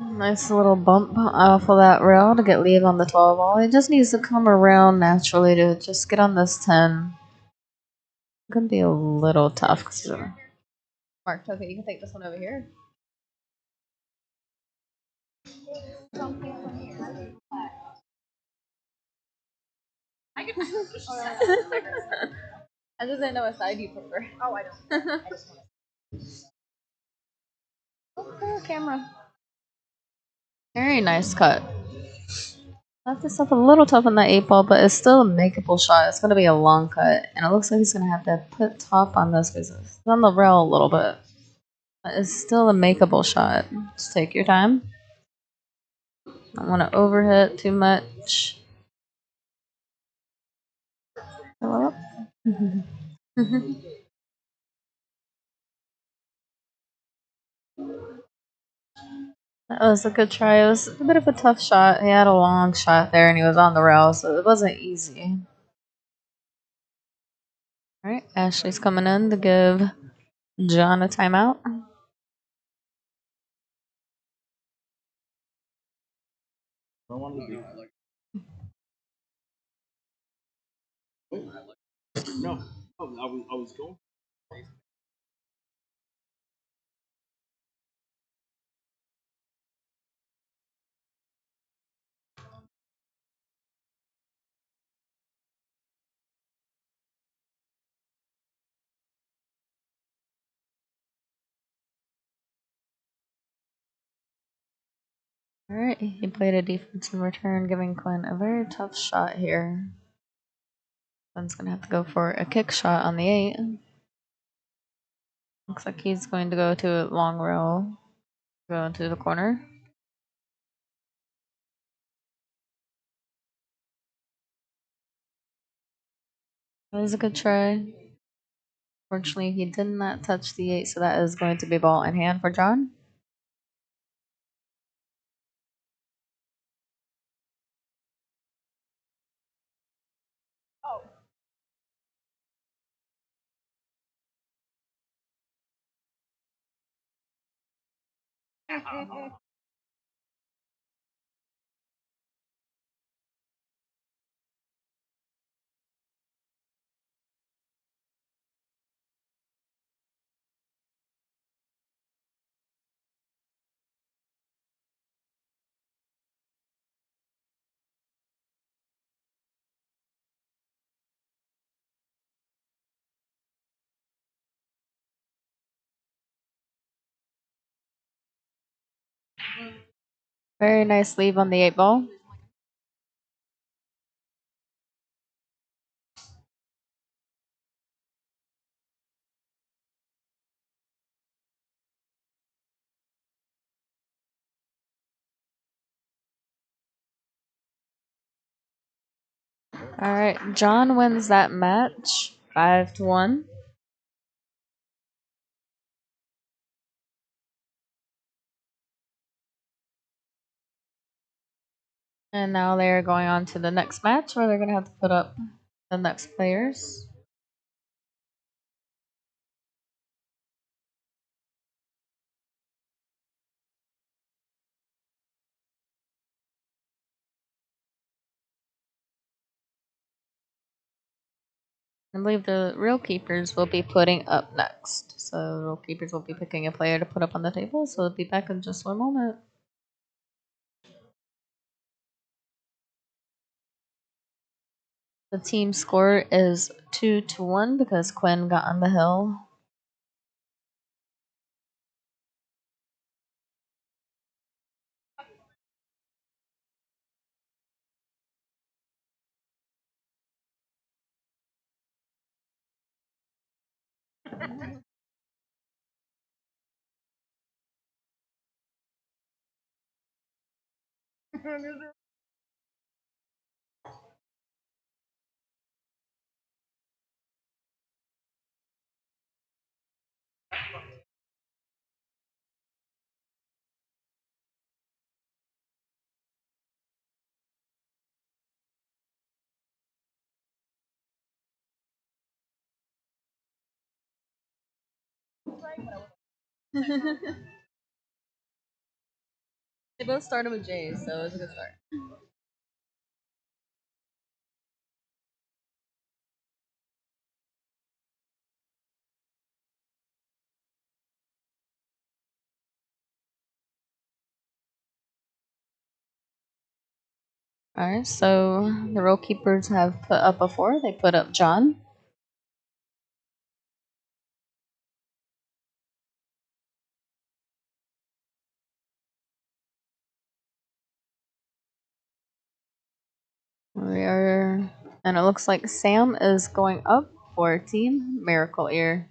no. Nice little bump off of that rail to get leave on the 12 ball. It just needs to come around naturally to just get on this 10. Could be a little tough. Mark, okay, you can take this one over here. I just didn't know what side you prefer. Oh, I don't. Okay, camera. Very nice cut. Left this up a little tough on that 8 ball, but it's still a makeable shot. It's going to be a long cut, and it looks like he's going to have to put top on this because it's on the rail a little bit. But it's still a makeable shot. Just take your time. Don't want to overhit too much. Fill up. That was a good try. It was a bit of a tough shot. He had a long shot there, and he was on the rail, so it wasn't easy. All right, Ashley's coming in to give John a timeout. I wanted to be like, no, no, I was going. All right, he played a defensive return, giving Quinn a very tough shot here. Quinn's gonna have to go for a kick shot on the 8. Looks like he's going to go to a long rail, go into the corner. That was a good try. Fortunately, he did not touch the 8, so that is going to be ball in hand for John. Very nice leave on the 8 ball. All right, John wins that match 5-1. And now they're going on to the next match where they're going to have to put up the next players. I believe the real keepers will be putting up next. So the real keepers will be picking a player to put up on the table. So they'll be back in just one moment. The team score is 2-1 because Quinn got on the hill. They both started with J, so it's a good start. Alright, so the role keepers have put up a 4. They put up John. We are, and it looks like Sam is going up for Team Miracle Ear.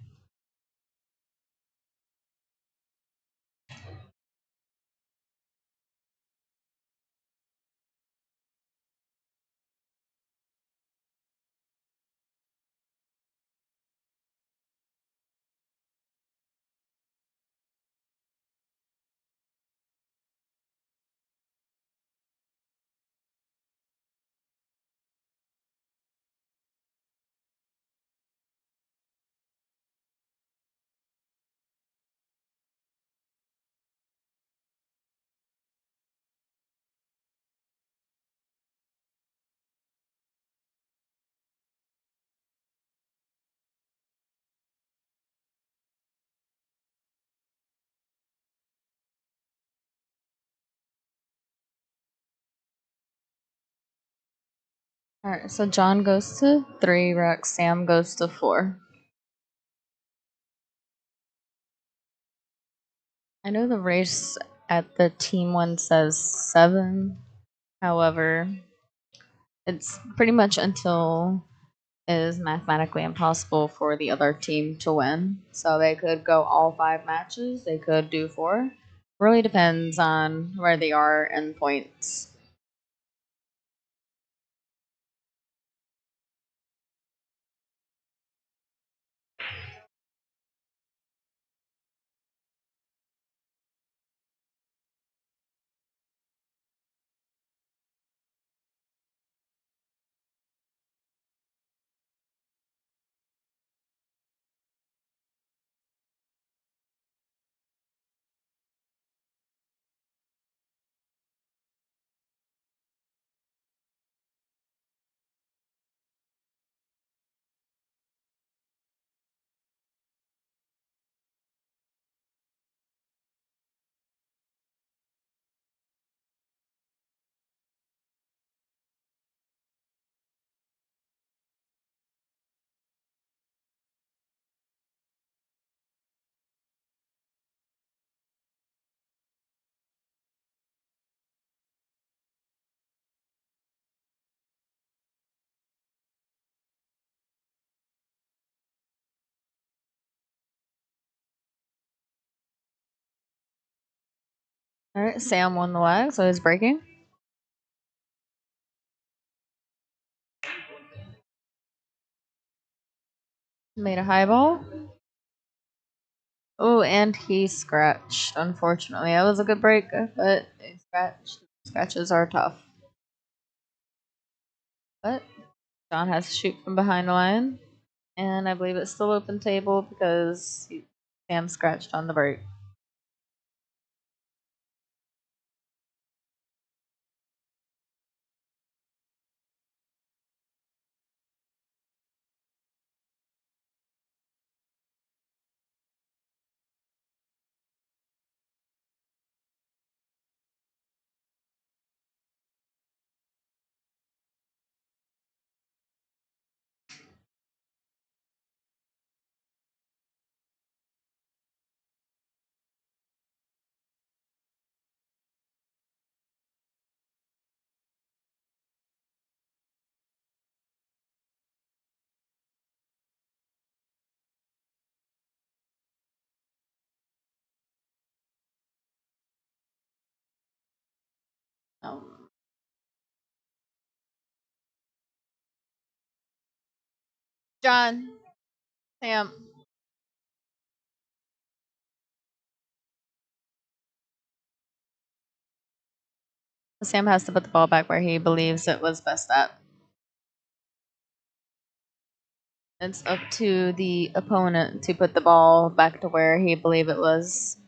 Alright, so John goes to 3, Rex, Sam goes to 4. I know the race at the team one says 7. However, it's pretty much until it is mathematically impossible for the other team to win. So they could go all 5 matches, they could do 4. Really depends on where they are in points. Alright, Sam won the leg, so he's breaking. Made a high ball. Oh, and he scratched, unfortunately. That was a good break, but he scratched. Scratches are tough. But John has to shoot from behind the line. And I believe it's still open table because Sam scratched on the break. Um, John, Sam. Sam has to put the ball back where he believes it was best at. It's up to the opponent to put the ball back to where he believed it was.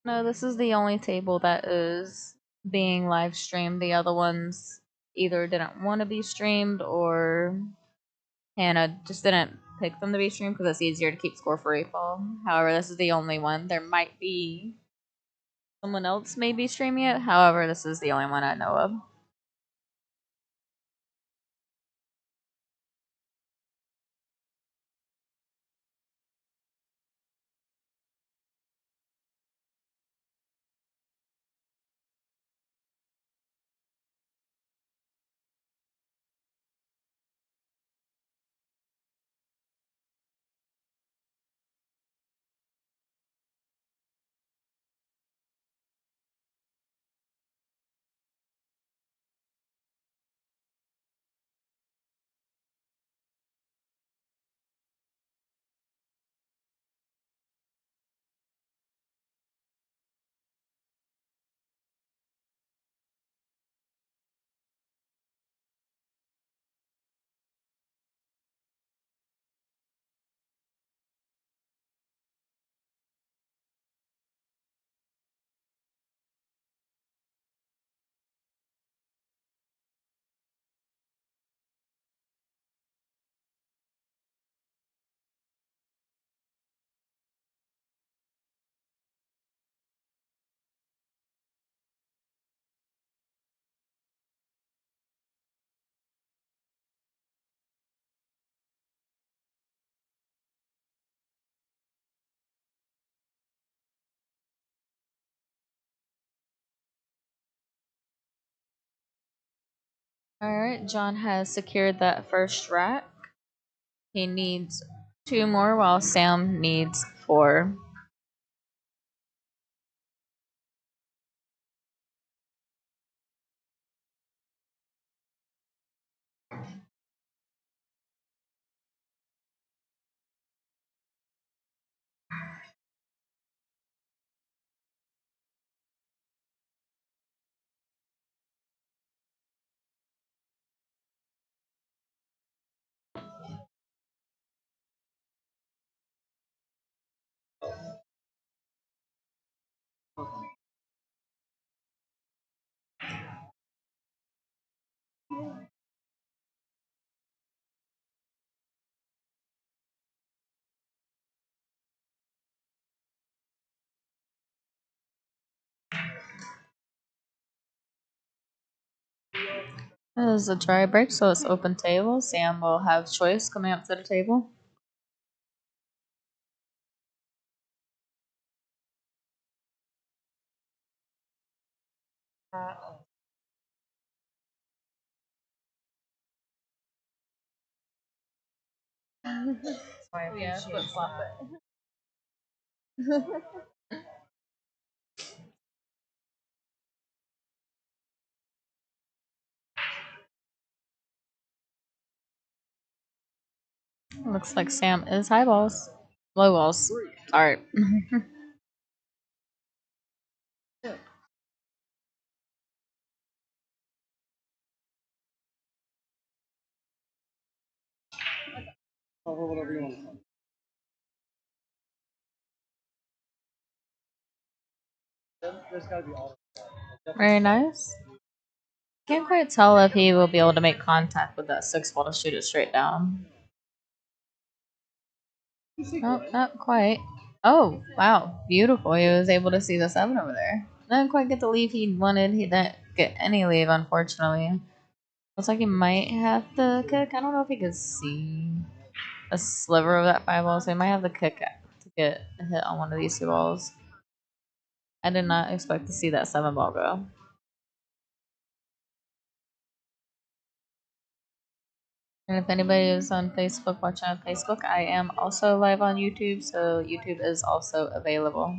No, this is the only table that is being live streamed. The other ones either didn't want to be streamed or Hannah just didn't pick them to be streamed because it's easier to keep score for April. However, this is the only one. There might be someone else maybe streaming it. However, this is the only one I know of. Alright, John has secured that first rack. He needs 2 more while Sam needs 4. This is a dry break, so it's open table. Sam will have choice coming up to the table. Yeah, flip flop it. Looks like Sam is highballs. Low balls. Sorry. Cover whatever you want to cover. There's got to be all. Very nice. Can't quite tell if he will be able to make contact with that 6 ball to shoot it straight down. Nope, not quite. Oh, wow. Beautiful. He was able to see the 7 over there. Didn't quite get the leave he wanted. He didn't get any leave, unfortunately. Looks like he might have the kick. I don't know if he could see a sliver of that 5 ball, so he might have the kick to get a hit on one of these 2 balls. I did not expect to see that 7 ball go. And if anybody is on Facebook, watching on Facebook, I am also live on YouTube, so YouTube is also available.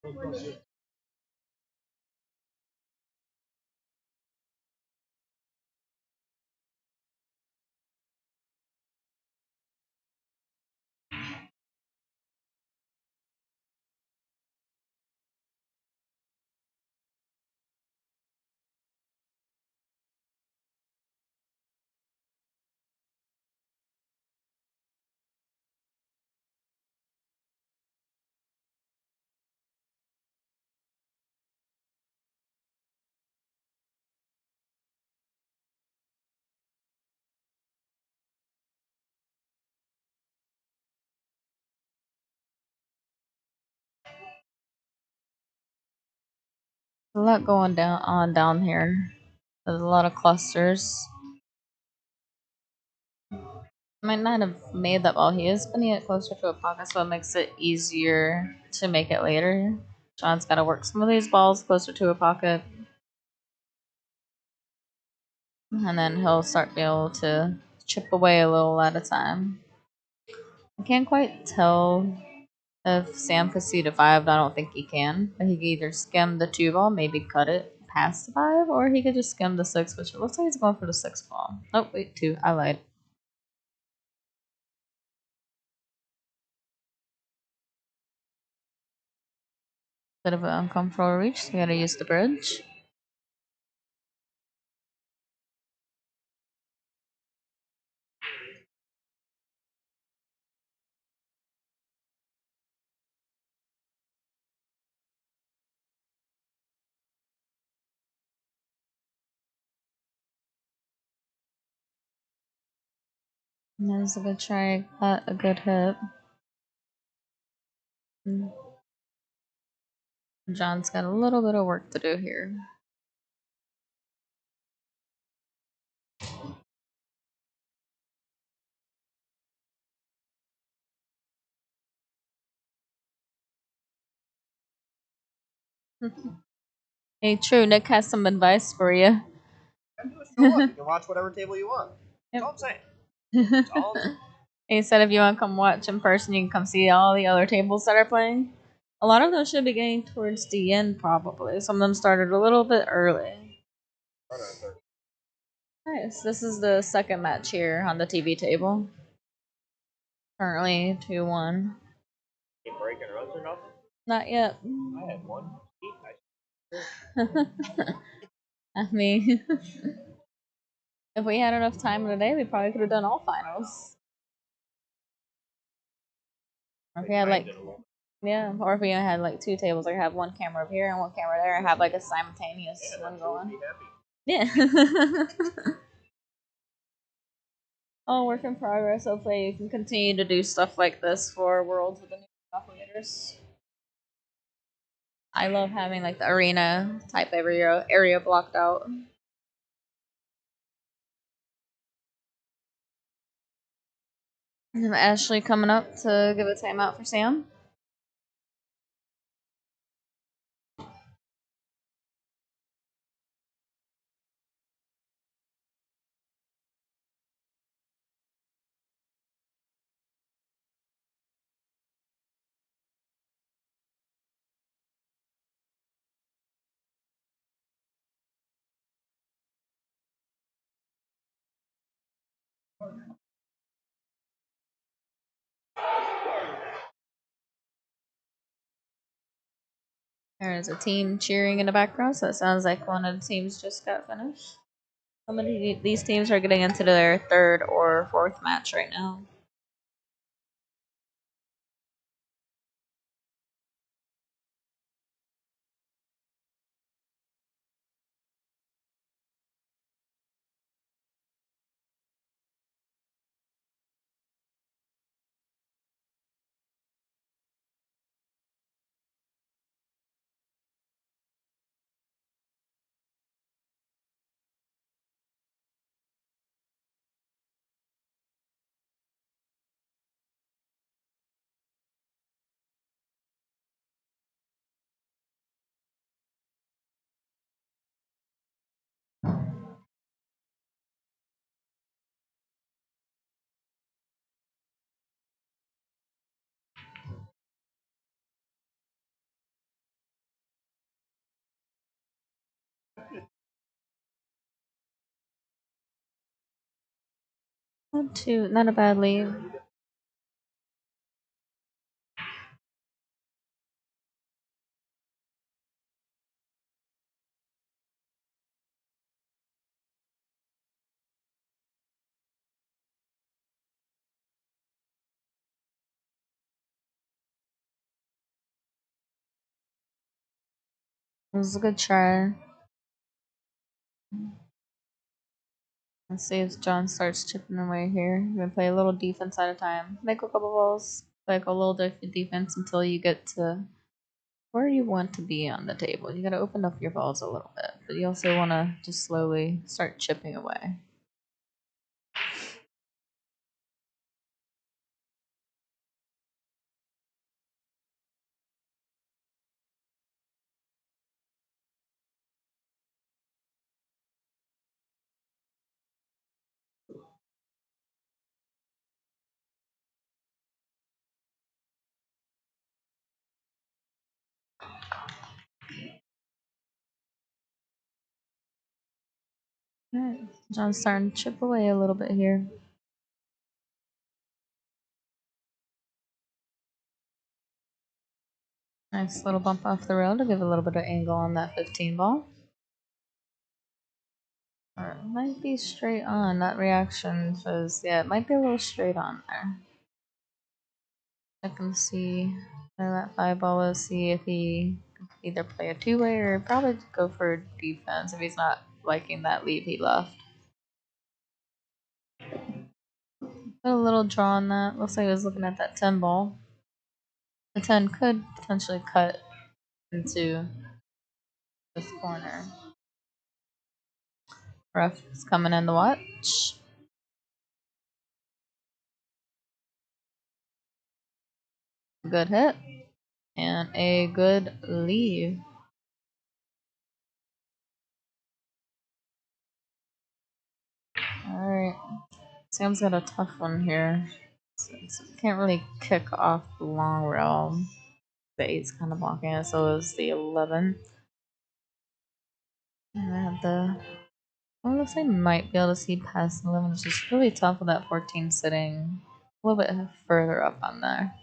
A lot going down here. There's a lot of clusters. Might not have made that ball. He is putting it closer to a pocket, so it makes it easier to make it later. John's got to work some of these balls closer to a pocket, and then he'll start being able to chip away a little at a time. I can't quite tell if Sam could see to 5. I don't think he can, but he could either skim the 2 ball, maybe cut it past the 5, or he could just skim the 6, which it looks like he's going for the 6 ball. Oh, wait, 2. I lied. Bit of an uncomfortable reach, so you gotta use the bridge. And that was a good try, got a good hit. John's got a little bit of work to do here. Hey, true. Nick has some advice for you. You can watch whatever table you want. That's all I'm saying. That's all I'm saying. He said if you want to come watch in person, you can come see all the other tables that are playing. A lot of those should be getting towards the end, probably. Some of them started a little bit early. Nice. This is the second match here on the TV table. Currently 2-1. You breaking runs or nothing? Not yet. I had one. I mean, if we had enough time in the day, we probably could have done all finals. Or if we had yeah, or if we had like 2 tables, like have one camera over here and one camera there, and have like a simultaneous one going. Yeah. All work in progress. Hopefully, you can continue to do stuff like this for Worlds with the new operators. I love having like the arena type area blocked out. And Ashley coming up to give a timeout for Sam. There's a team cheering in the background, so it sounds like one of the teams just got finished. Some of these teams are getting into their 3rd or 4th match right now. Not a bad lead. It was a good try. Let's see if John starts chipping away here. We're gonna play a little defense at a time. Make a couple balls. Play like a little defense until you get to where you want to be on the table. You gotta open up your balls a little bit, but you also wanna just slowly start chipping away. Alright, John's starting to chip away a little bit here. Nice little bump off the rail to give a little bit of angle on that 15 ball. Or it might be straight on. That reaction says, yeah, it might be a little straight on there. I can see where that 5 ball is, see if he can either play a two-way or probably go for defense if he's not liking that lead he left. Put a little draw on that. Looks like he was looking at that 10 ball. The 10 could potentially cut into this corner. Ref is coming in to watch. Good hit. And a good leave. Alright. Sam's got a tough one here. So can't really kick off the long rail. The 8's kind of blocking it, so is the 11. And I have the. Well, it looks like I might be able to see past 11. It's just really tough with that 14 sitting a little bit further up on there.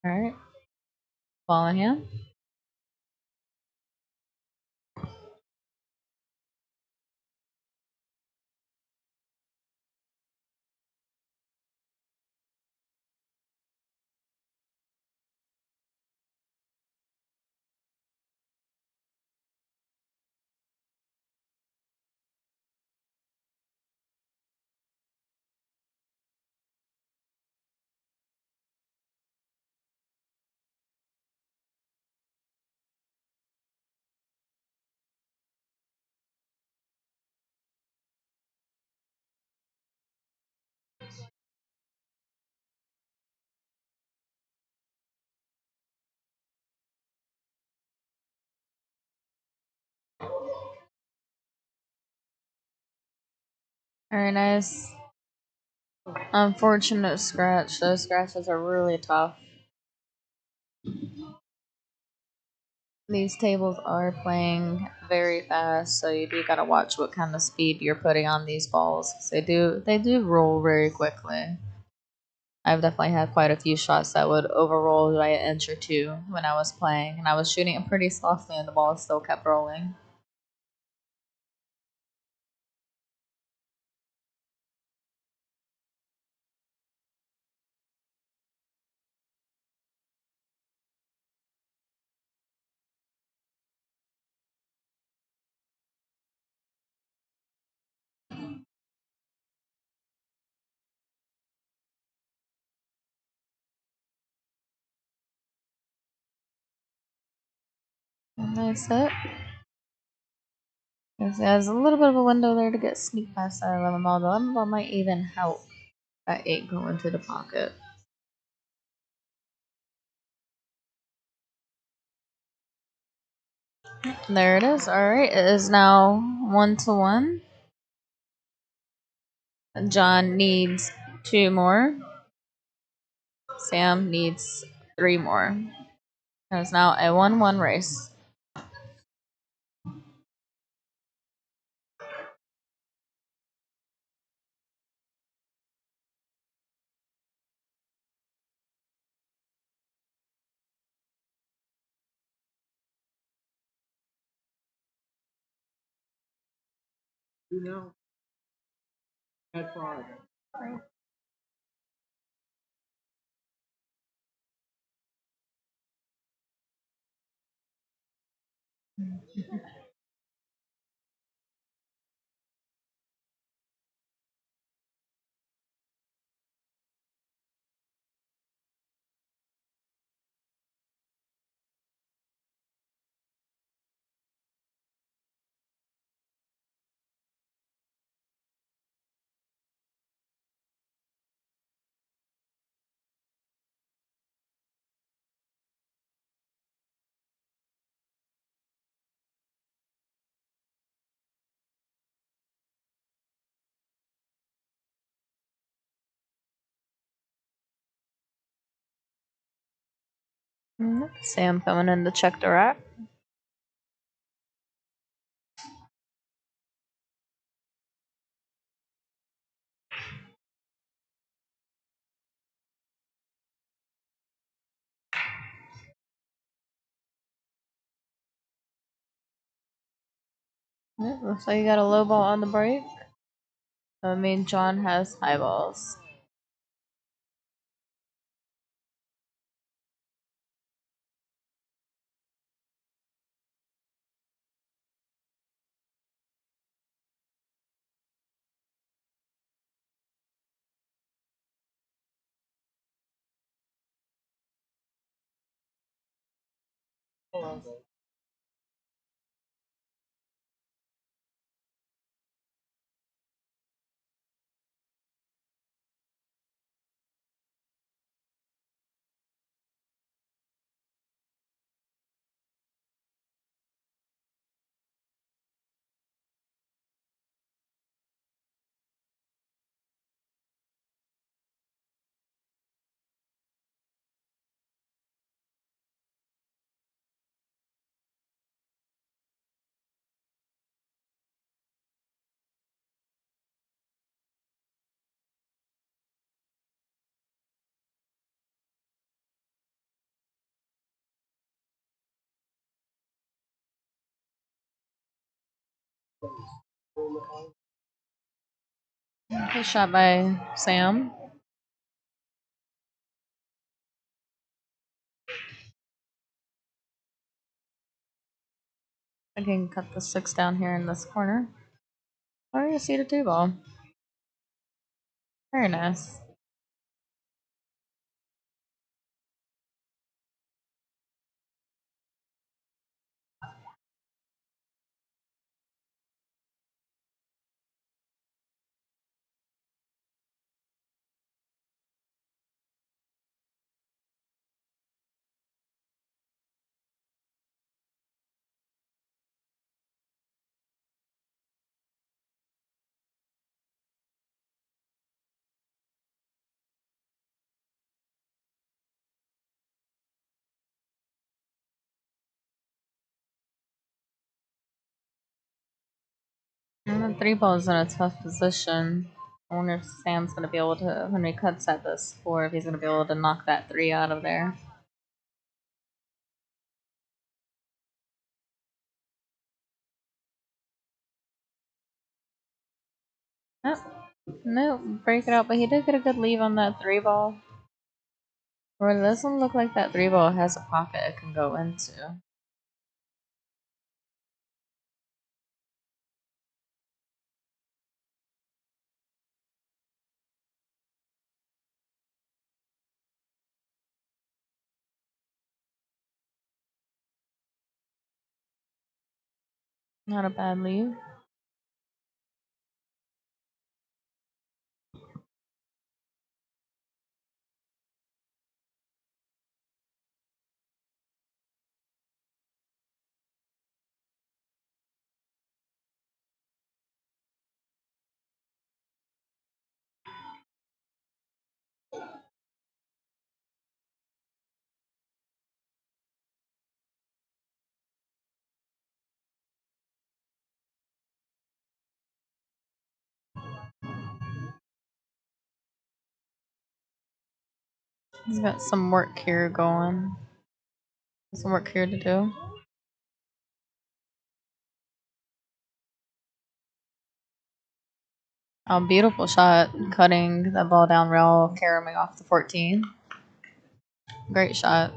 Alright. Ball in hand. Very nice. Unfortunate scratch. Those scratches are really tough. These tables are playing very fast, so you do gotta watch what kind of speed you're putting on these balls. They do roll very quickly. I've definitely had quite a few shots that would overroll by an inch or two when I was playing, and I was shooting it pretty softly, and the ball still kept rolling. Nice hit. There's a little bit of a window there to get sneak past that 11 ball. The 11 ball might even help that 8 go into the pocket. There it is. Alright, it is now 1-1. John needs 2 more. Sam needs 3 more. There's now a 1-1 race. You know, had five. Sam coming in to check the rack. Looks like you got a low ball on the break. I mean, John has high balls. Good shot by Sam. I can cut the 6 down here in this corner. Or you see the 2 ball. Very nice. And the 3 ball is in a tough position. I wonder if Sam's going to be able to, when he cuts at this 4, if he's going to be able to knock that 3 out of there. Nope. Nope. Break it out, but he did get a good leave on that 3 ball. Or it doesn't look like that 3 ball has a pocket it can go into. Not a bad leave. He's got some work here going. Some work here to do. Oh, beautiful shot. Cutting the ball down rail, carrying off the 14. Great shot.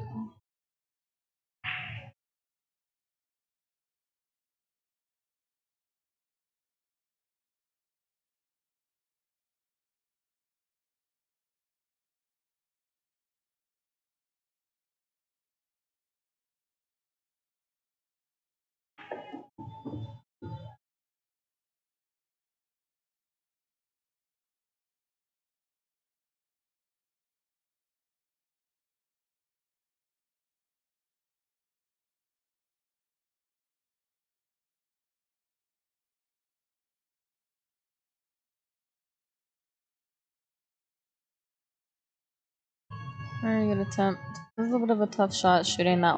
Very good attempt. It was a little bit of a tough shot shooting that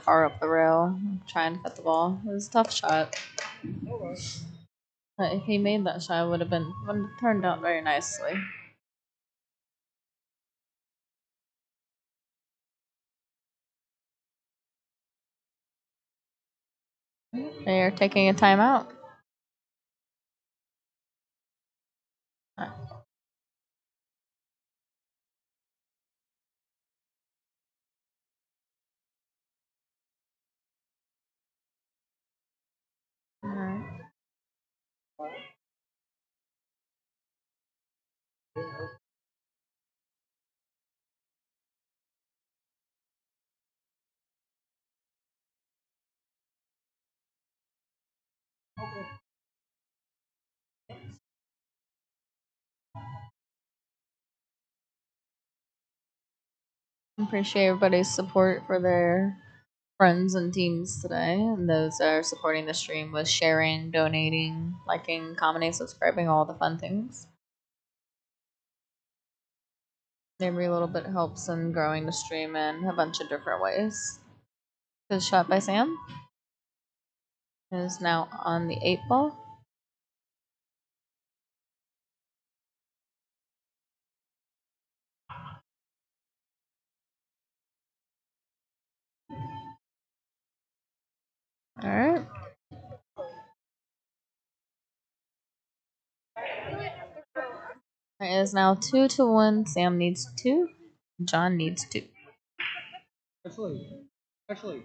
far up the rail, trying to cut the ball. It was a tough shot. But if he made that shot, it would have turned out very nicely. They are taking a timeout. Alright. Appreciate everybody's support for their friends and teams today, and those that are supporting the stream with sharing, donating, liking, commenting, subscribing, all the fun things. Every little bit helps in growing the stream in a bunch of different ways. Good shot by Sam. Is now on the 8 ball. All right. It is now 2-1. Sam needs 2. John needs 2. Actually.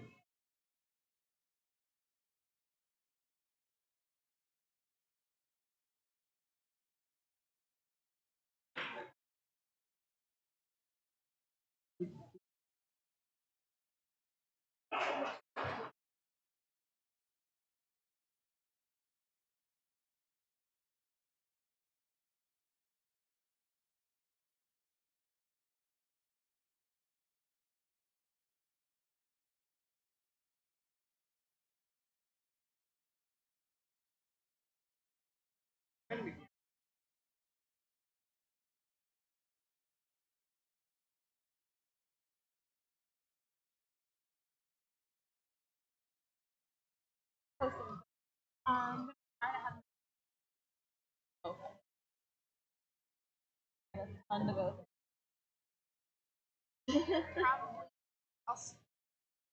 Fun to go.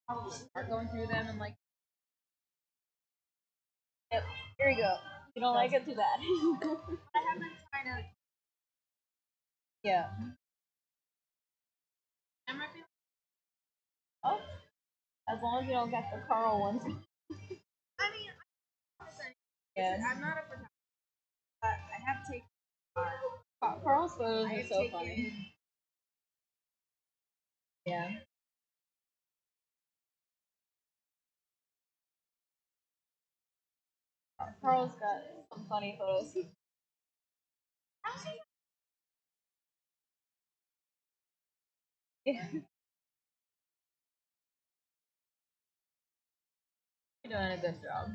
I'll start going through them and like. Yep. Here we go. You don't like it too bad. I have been trying to. Yeah. Oh, as long as you don't get the Carl ones. I mean, yeah. I'm not a photographer, but I have taken. Carl's photos are so funny. Yeah. Carl's got some funny photos. Yeah. You're doing a good job.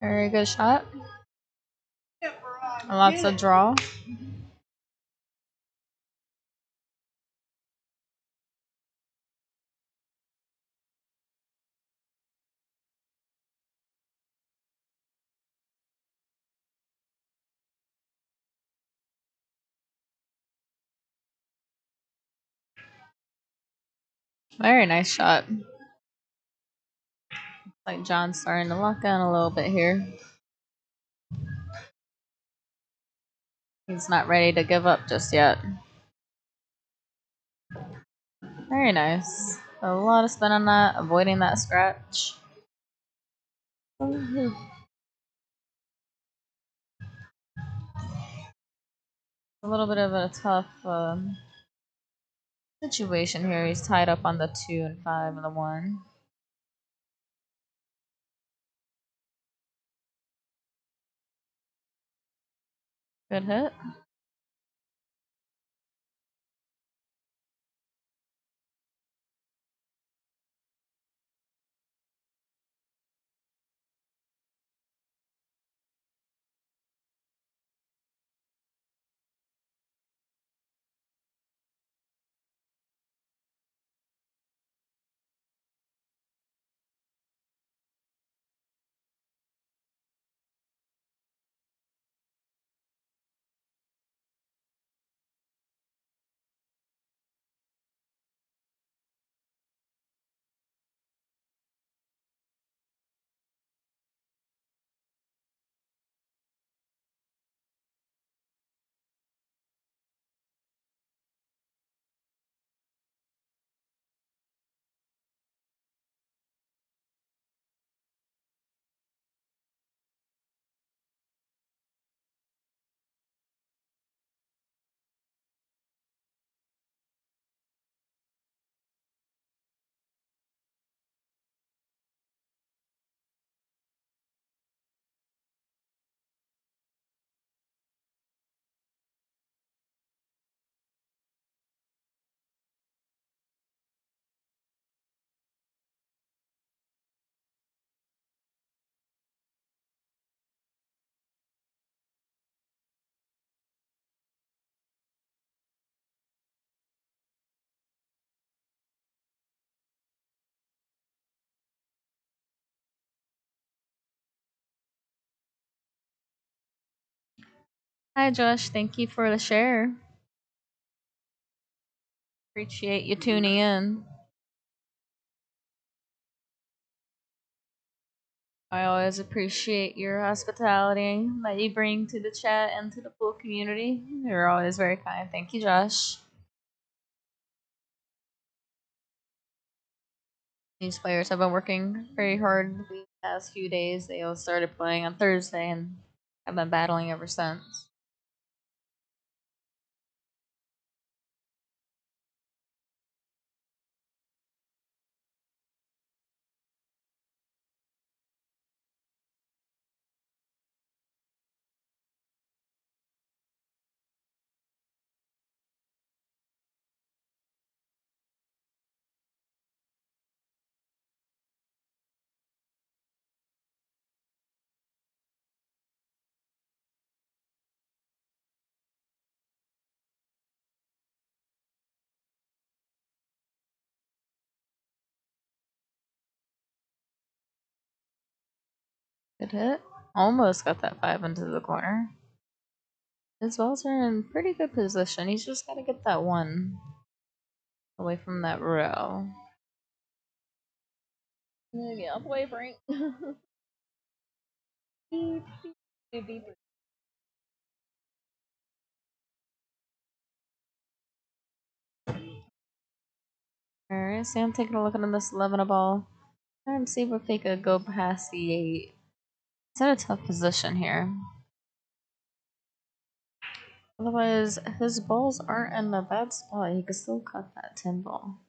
Very good shot. Lots of draw. Very nice shot. Like John's starting to lock down a little bit here. He's not ready to give up just yet. Very nice. A lot of spin on that, avoiding that scratch. A little bit of a tough situation here. He's tied up on the 2 and 5 and the 1. Good hit. Hi, Josh. Thank you for the share. Appreciate you tuning in. I always appreciate your hospitality that you bring to the chat and to the pool community. You're always very kind. Thank you, Josh. These players have been working very hard the past few days. They all started playing on Thursday and have been battling ever since. Good hit. Almost got that 5 into the corner. His balls are in pretty good position. He's just got to get that 1 away from that row. Yeah, play Frank. Beep, beep, beep. Alright, so I'm taking a look at this 11 ball. Trying to see if they could go past the 8. It's in a tough position here. Otherwise, his balls aren't in a bad spot. He could still cut that 10 ball.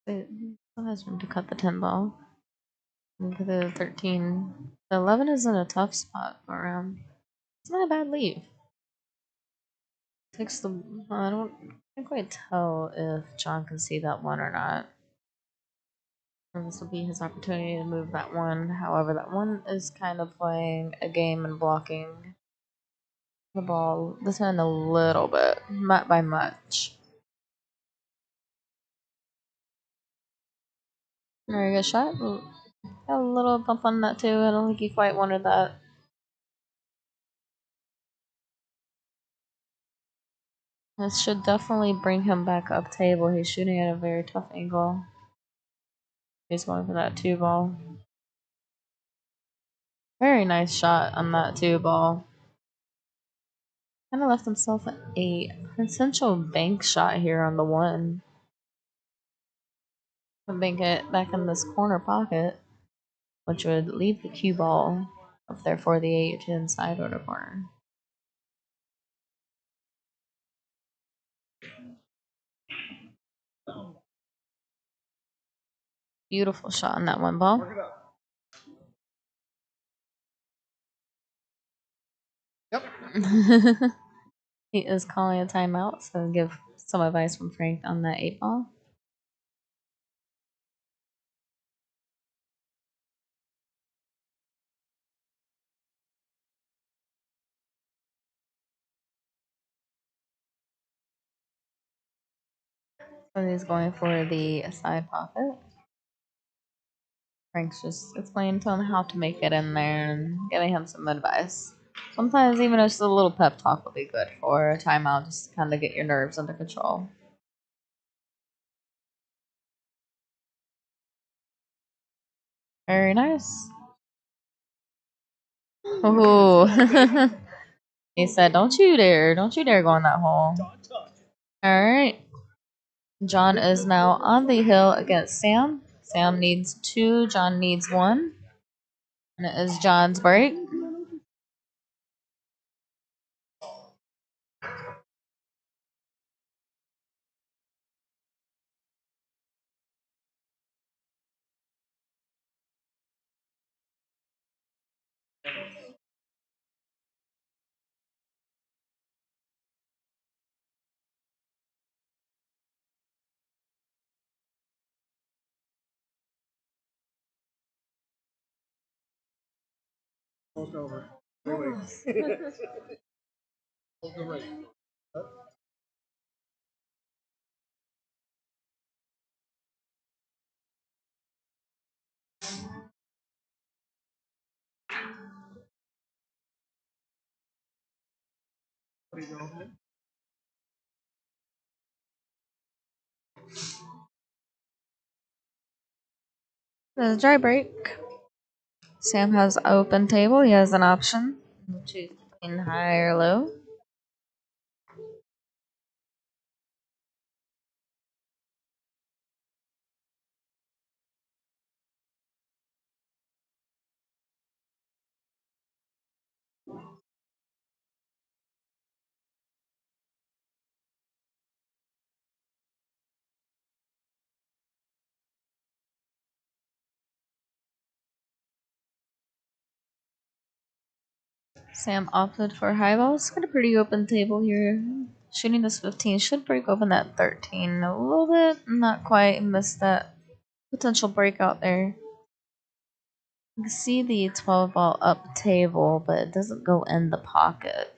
It still has room to cut the 10 ball. Look at the 13. The 11 is in a tough spot for him. It's not a bad leave. Takes the. I can't quite tell if John can see that one or not. And this will be his opportunity to move that one. However, that one is kind of playing a game and blocking the ball this end a little bit, not by much. Very good shot. Got a little bump on that too. I don't think he quite wanted that. This should definitely bring him back up table. He's shooting at a very tough angle. He's going for that 2 ball. Very nice shot on that 2 ball. Kind of left himself a potential bank shot here on the 1. Bank it back in this corner pocket, which would leave the cue ball up there for the 8 to inside or the corner. Beautiful shot on that 1 ball. Work it up. Yep. He is calling a timeout, so give some advice from Frank on that 8 ball. So he's going for the side pocket. Frank's just explaining to him how to make it in there and giving him some advice. Sometimes even just a little pep talk will be good for a timeout, just to kind of get your nerves under control. Very nice. Ooh. He said, don't you dare go in that hole. Alright. John is now on the hill against Sam. Sam needs 2, John needs 1. And it is John's break. Almost over. Wait. Hold the right. What are you doing? The dry break. Sam has open table. He has an option to choose between high or low. Sam opted for high balls. Got a pretty open table here. Shooting this 15 should break open that 13 a little bit. Not quite. Missed that potential breakout there. You can see the 12 ball up table, but it doesn't go in the pocket.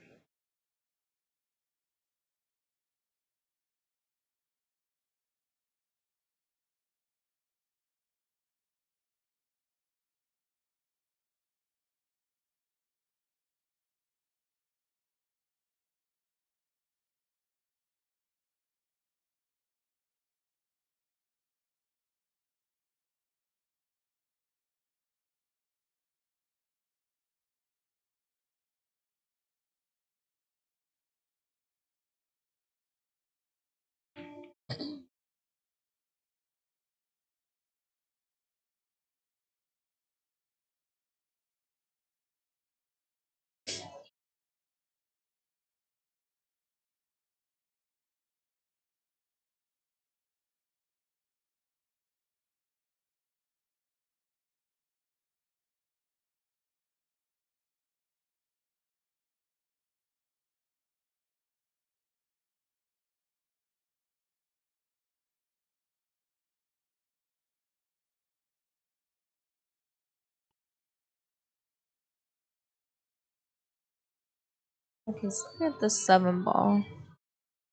Okay, so look at the 7 ball,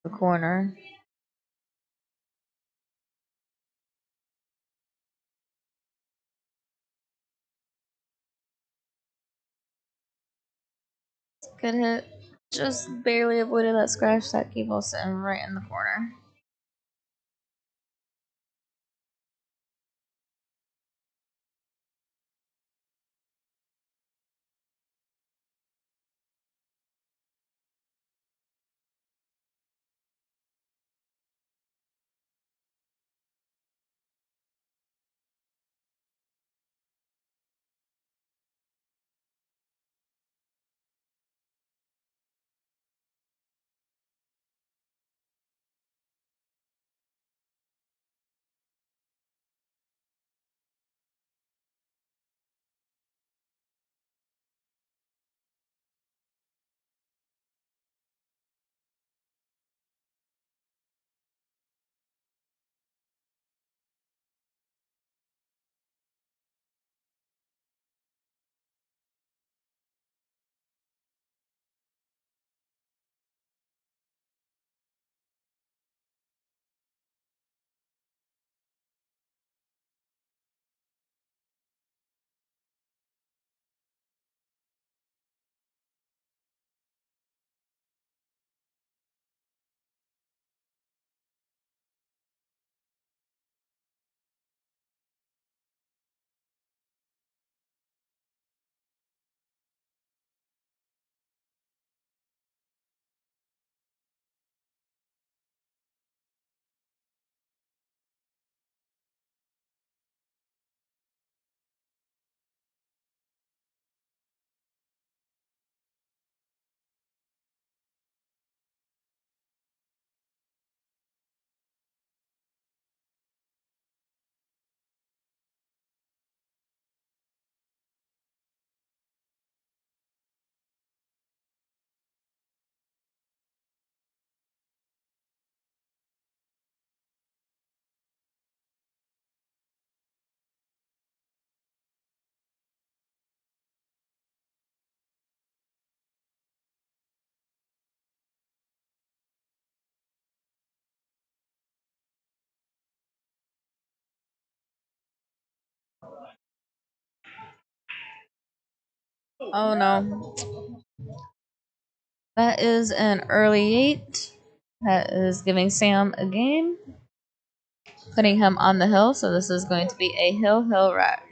the corner. Good hit. Just barely avoided that scratch. That cable sitting right in the corner. Oh no. That is an early 8. That is giving Sam a game, putting him on the hill. So this is going to be a hill rack.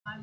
All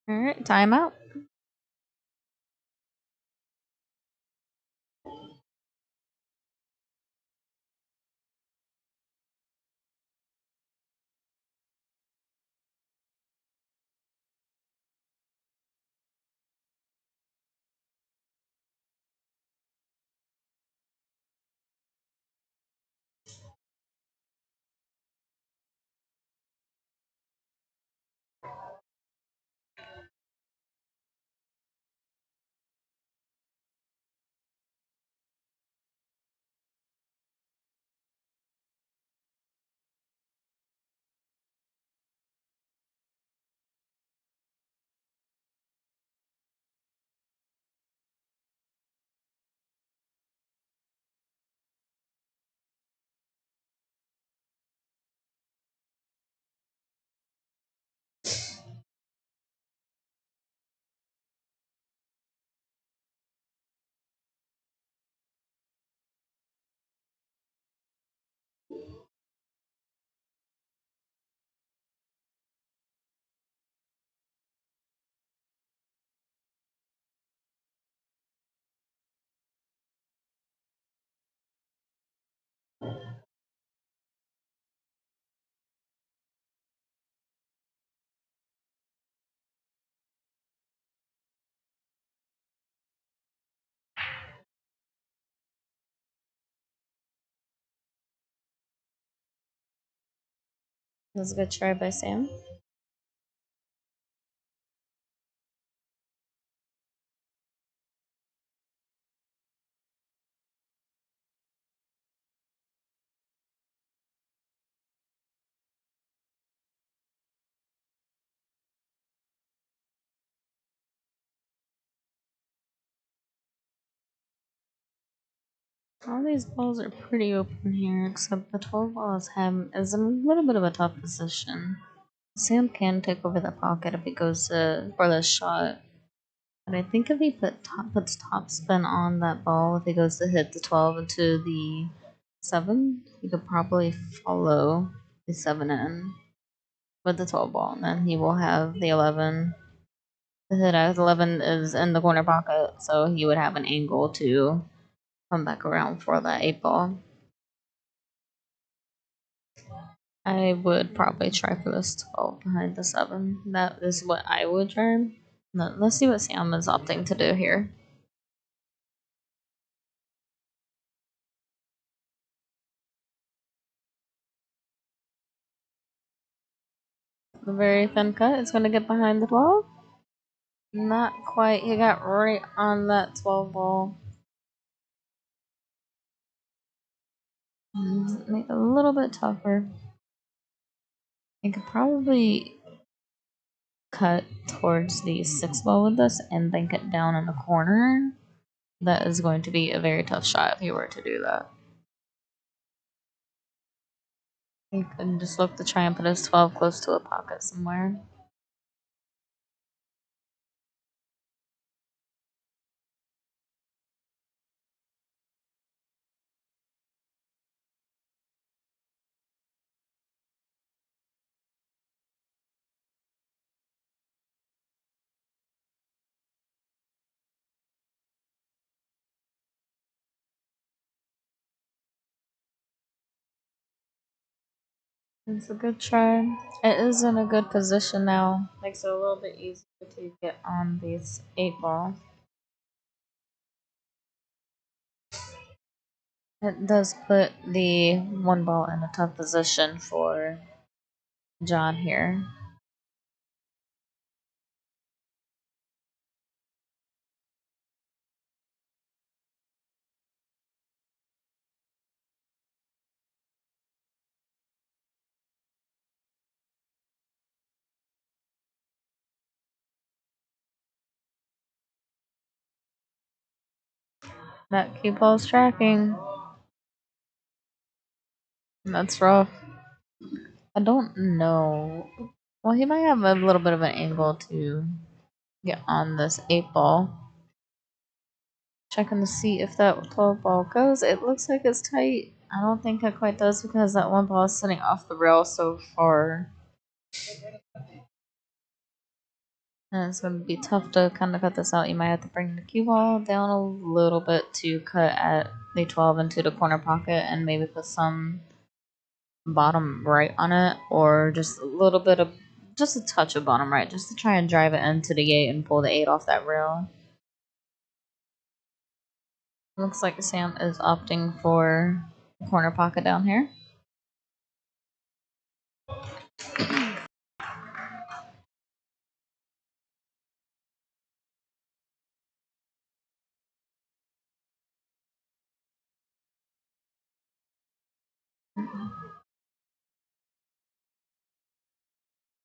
right, time out. That's a good try by Sam. All these balls are pretty open here, except the 12 balls is in a little bit of a tough position. Sam can take over the pocket if he goes for the shot, but I think if he puts top spin on that ball, if he goes to hit the 12 into the 7, he could probably follow the 7 in with the 12 ball, and then he will have the 11. The hit as 11 is in the corner pocket, so he would have an angle to come back around for that 8 ball. I would probably try for this 12 behind the 7. That is what I would try. Let's see what Sam is opting to do here. The very thin cut is going to get behind the 12. Not quite. He got right on that 12 ball. Make it a little bit tougher. He could probably cut towards the 6 ball with this and bank it down in the corner. That is going to be a very tough shot if he were to do that. He could just look to try and put his 12 close to a pocket somewhere. It's a good try. It is in a good position now. Makes it a little bit easier to get on these 8 ball. It does put the 1 ball in a tough position for John here. That cue ball's tracking. That's rough. I don't know. Well, he might have a little bit of an angle to get on this 8 ball. Checking to see if that 12 ball goes. It looks like it's tight. I don't think it quite does because that 1 ball is sitting off the rail so far. And it's going to be tough to kind of cut this out. You might have to bring the cue ball down a little bit to cut at the 12 into the corner pocket and maybe put some bottom right on it, or just a little bit of, just a touch of bottom right, just to try and drive it into the 8 and pull the 8 off that rail. Looks like Sam is opting for the corner pocket down here.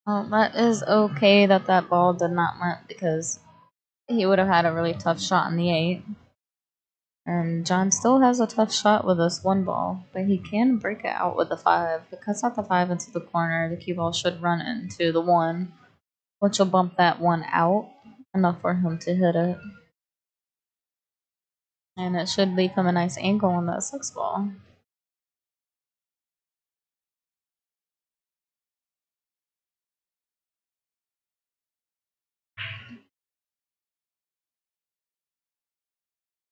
That is okay that that ball did not land because he would have had a really tough shot in the 8. And John still has a tough shot with this 1 ball, but he can break it out with the 5. If it cuts out the 5 into the corner, the cue ball should run into the 1, which will bump that 1 out enough for him to hit it. And it should leave him a nice angle on that 6 ball.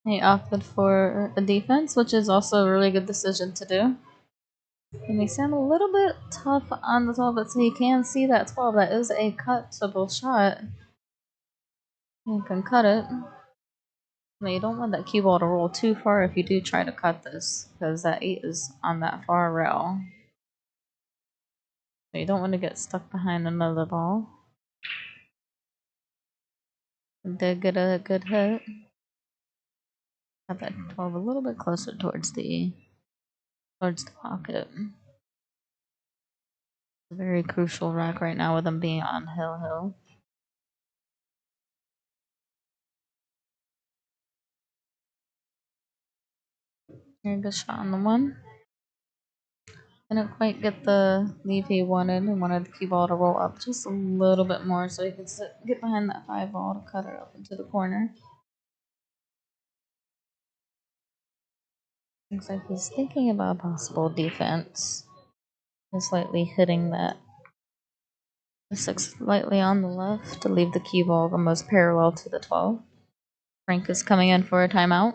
He opted for a defense, which is also a really good decision to do. It may sound a little bit tough on the 12, but so you can see that 12. That is a cuttable shot. You can cut it. Now you don't want that cue ball to roll too far if you do try to cut this, because that 8 is on that far rail. You don't want to get stuck behind another ball. Did get a good hit. Have that 12 a little bit closer towards the pocket. A very crucial rack right now with them being on hill. Here, good shot on the one. Didn't quite get the leave he wanted. He wanted the cue ball to roll up just a little bit more so he could get behind that 5 ball to cut it up into the corner. Looks like he's thinking about possible defense. Just slightly hitting that 6 lightly on the left to leave the cue ball almost parallel to the 12. Frank is coming in for a timeout.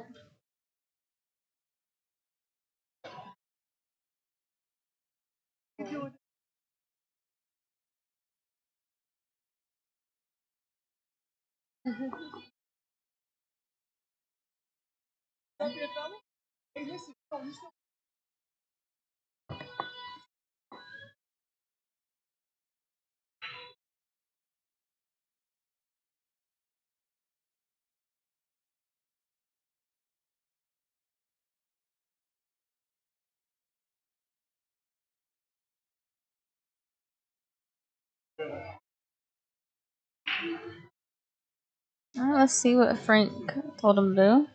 Let's see what Frank told him to do.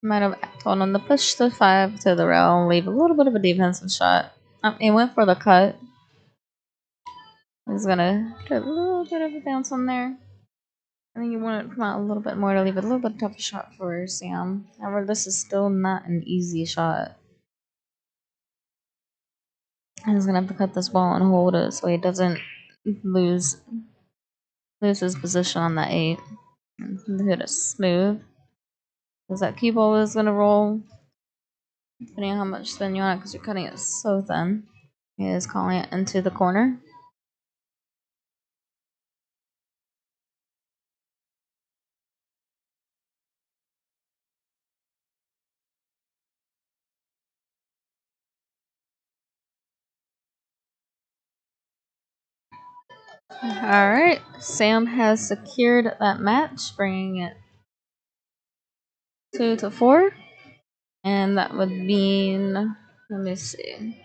Might have told him to push the 5 to the rail and leave a little bit of a defensive shot. He went for the cut. He's gonna get a little bit of a bounce on there. I think you want it to come out a little bit more to leave it a little bit tougher shot for Sam. However, this is still not an easy shot. He's gonna have to cut this ball and hold it so he doesn't lose his position on that 8. And hit it smooth. Because that cue ball is gonna roll depending on how much spin you want it because you're cutting it so thin. He is calling it into the corner. Alright, Sam has secured that match, bringing it 2-4. And that would mean, let me see.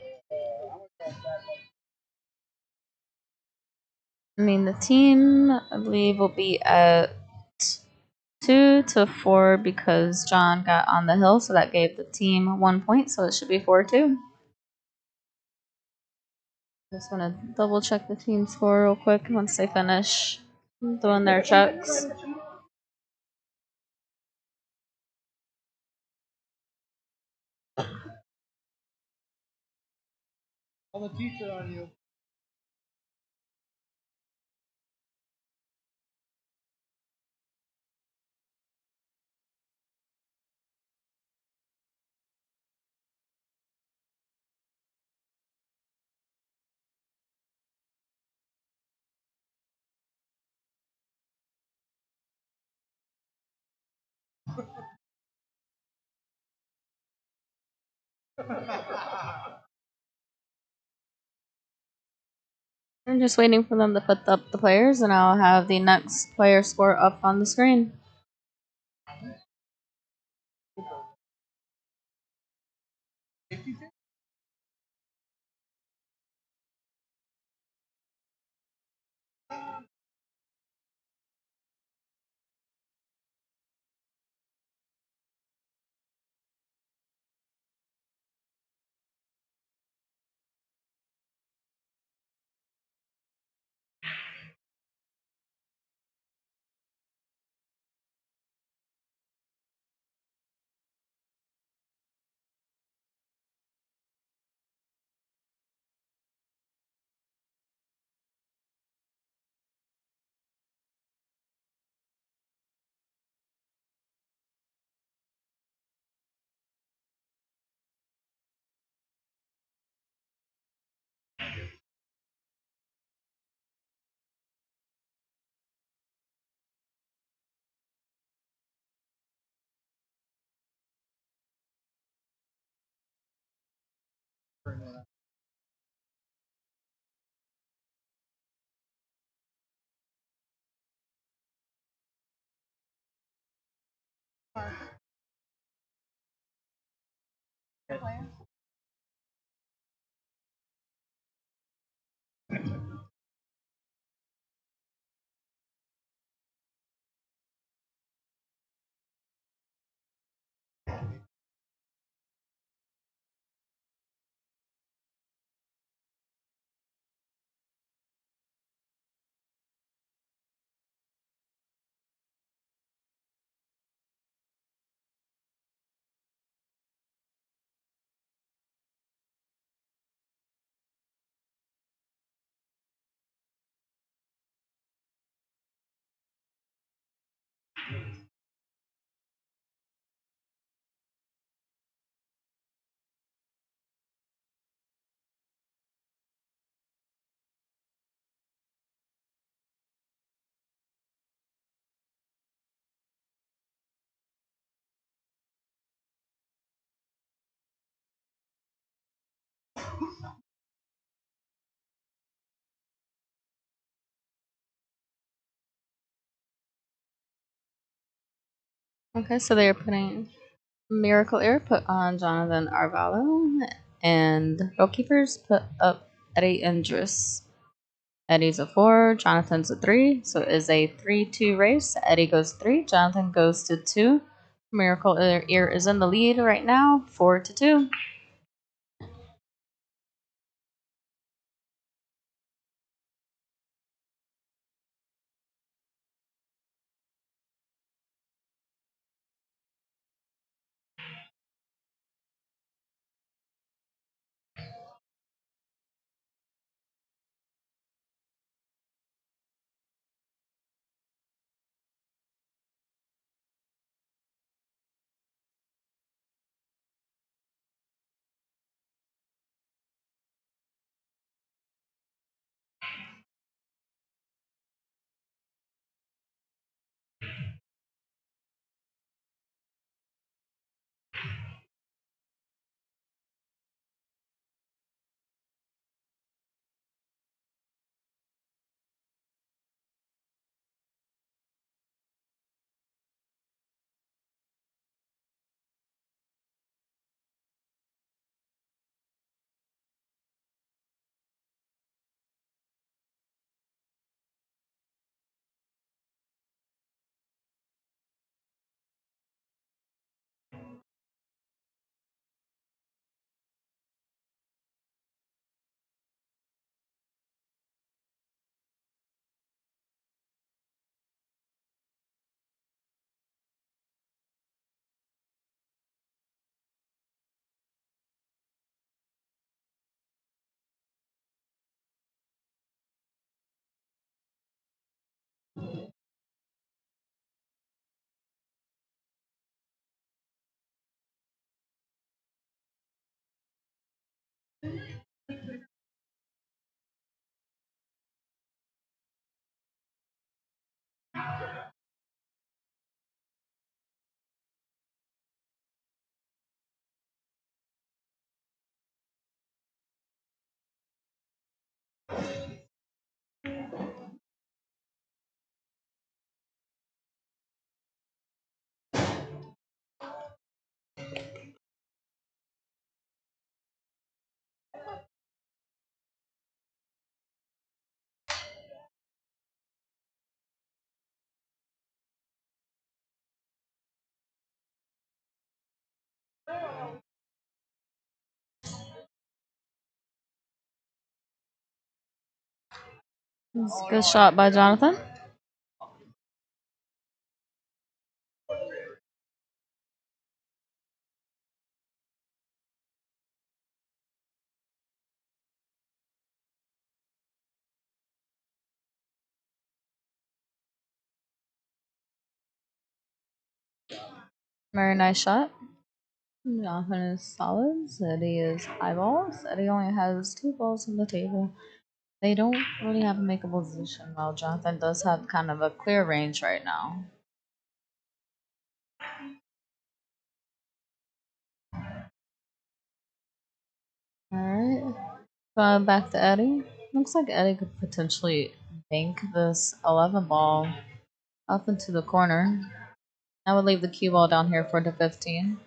I mean, the team, I believe, will be at 2-4 because John got on the hill, so that gave the team 1 point, so it should be 4-2. Just want to double check the team score real quick once they finish doing their checks. Call the teacher on you. I'm just waiting for them to put up the players, and I'll have the next player score up on the screen. Okay, so they're putting Miracle Air put on Jonathan Arvalo, and goalkeepers put up Eddie Indris. Eddie's a 4, Jonathan's a 3, so it is a 3-2 race. Eddie goes 3, Jonathan goes to 2. Miracle Air is in the lead right now, 4-2. It's a good shot by Jonathan. Very nice shot. Jonathan is solid. Eddie is high balls. Eddie only has 2 balls on the table. They don't really have a makeable position, while Jonathan does have kind of a clear range right now. Alright. Back to Eddie. Looks like Eddie could potentially bank this 11 ball up into the corner. I would leave the cue ball down here for the 15.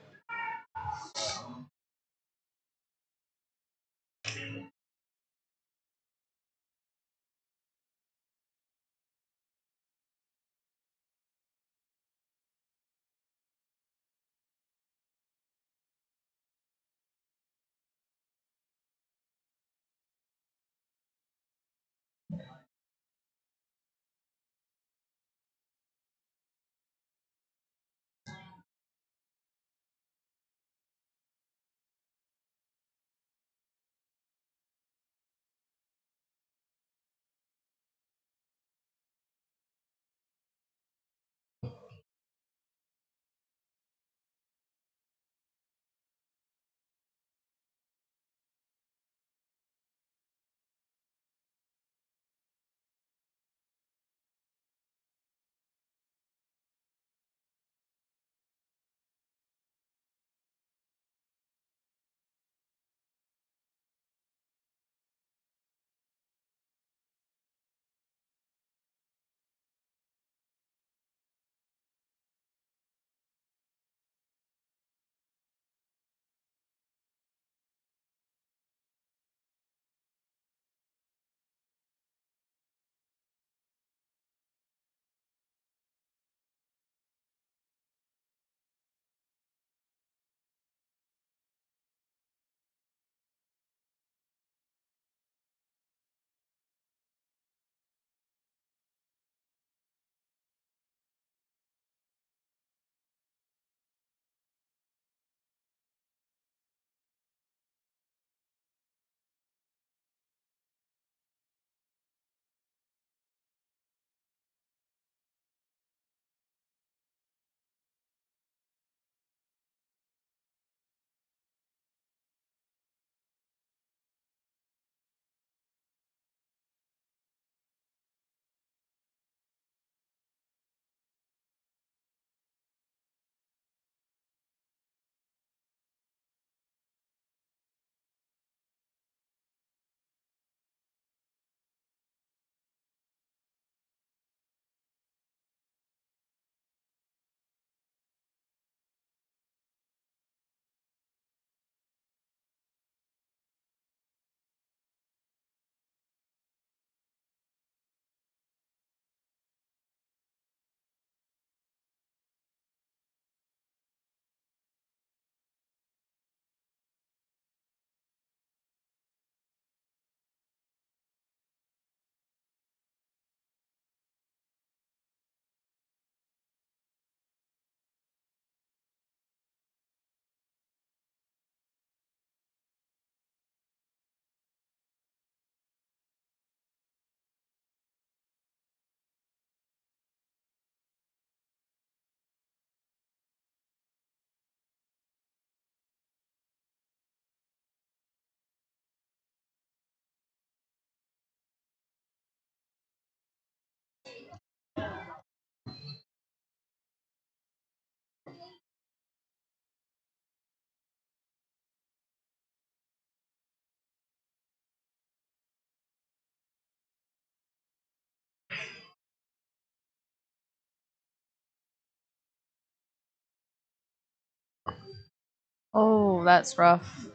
Oh, that's rough.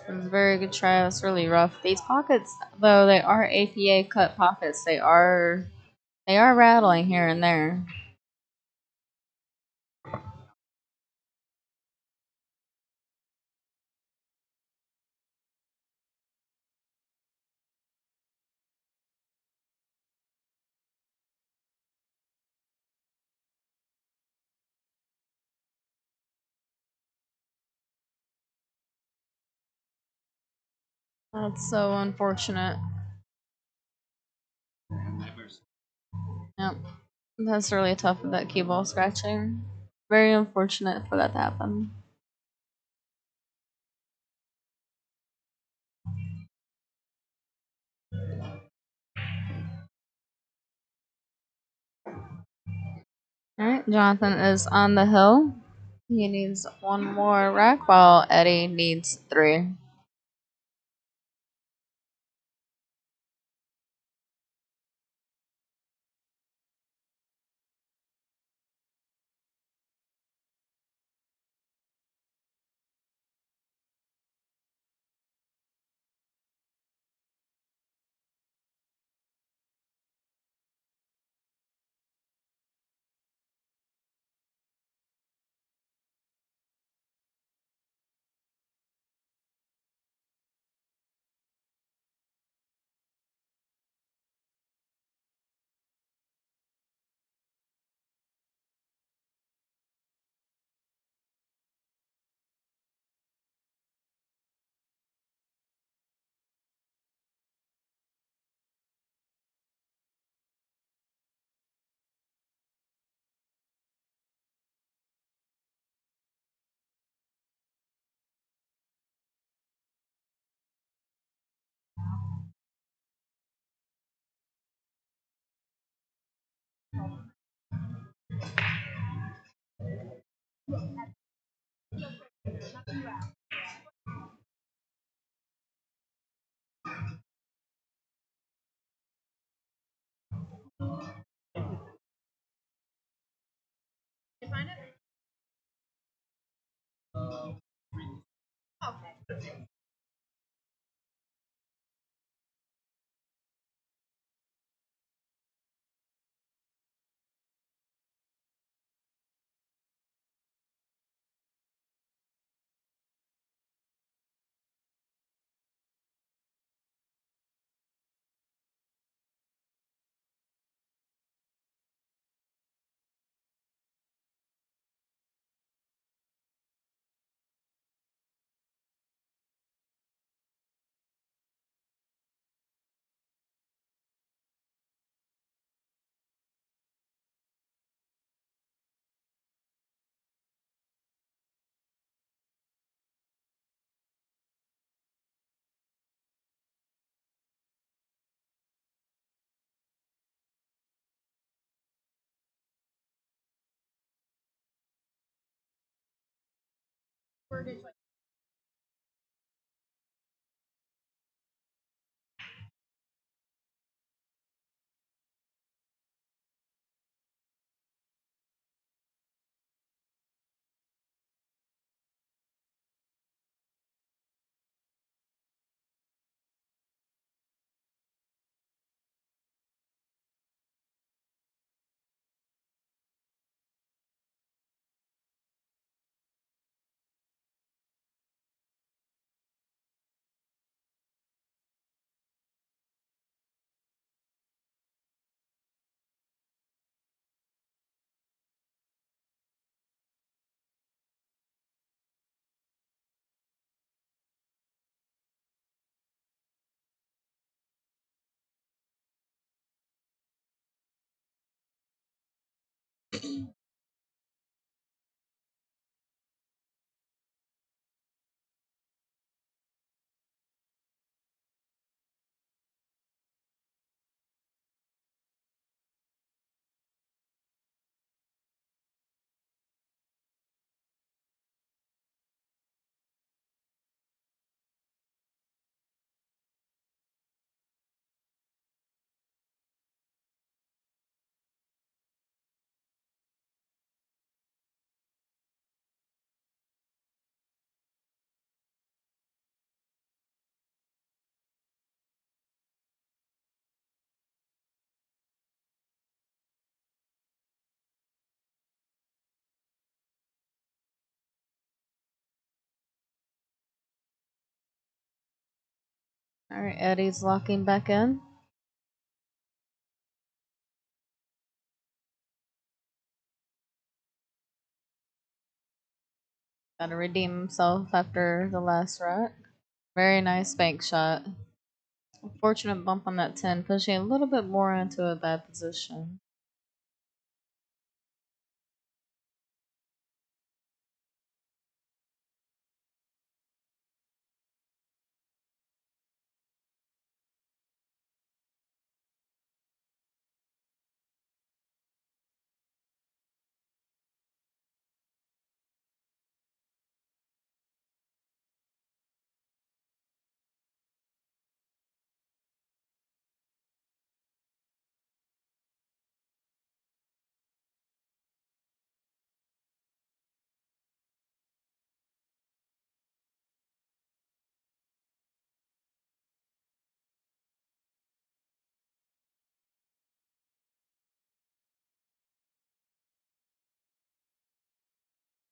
It was a very good try. That's really rough. These pockets, though they are APA cut pockets, they are rattling here and there. That's so unfortunate. Yep. That's really tough with that cue ball scratching. Very unfortunate for that to happen. Alright, Jonathan is on the hill. He needs one more rack while Eddie needs 3. All right, Eddie's locking back in. Got to redeem himself after the last rack. Very nice bank shot. Fortunate bump on that 10, pushing a little bit more into a bad position.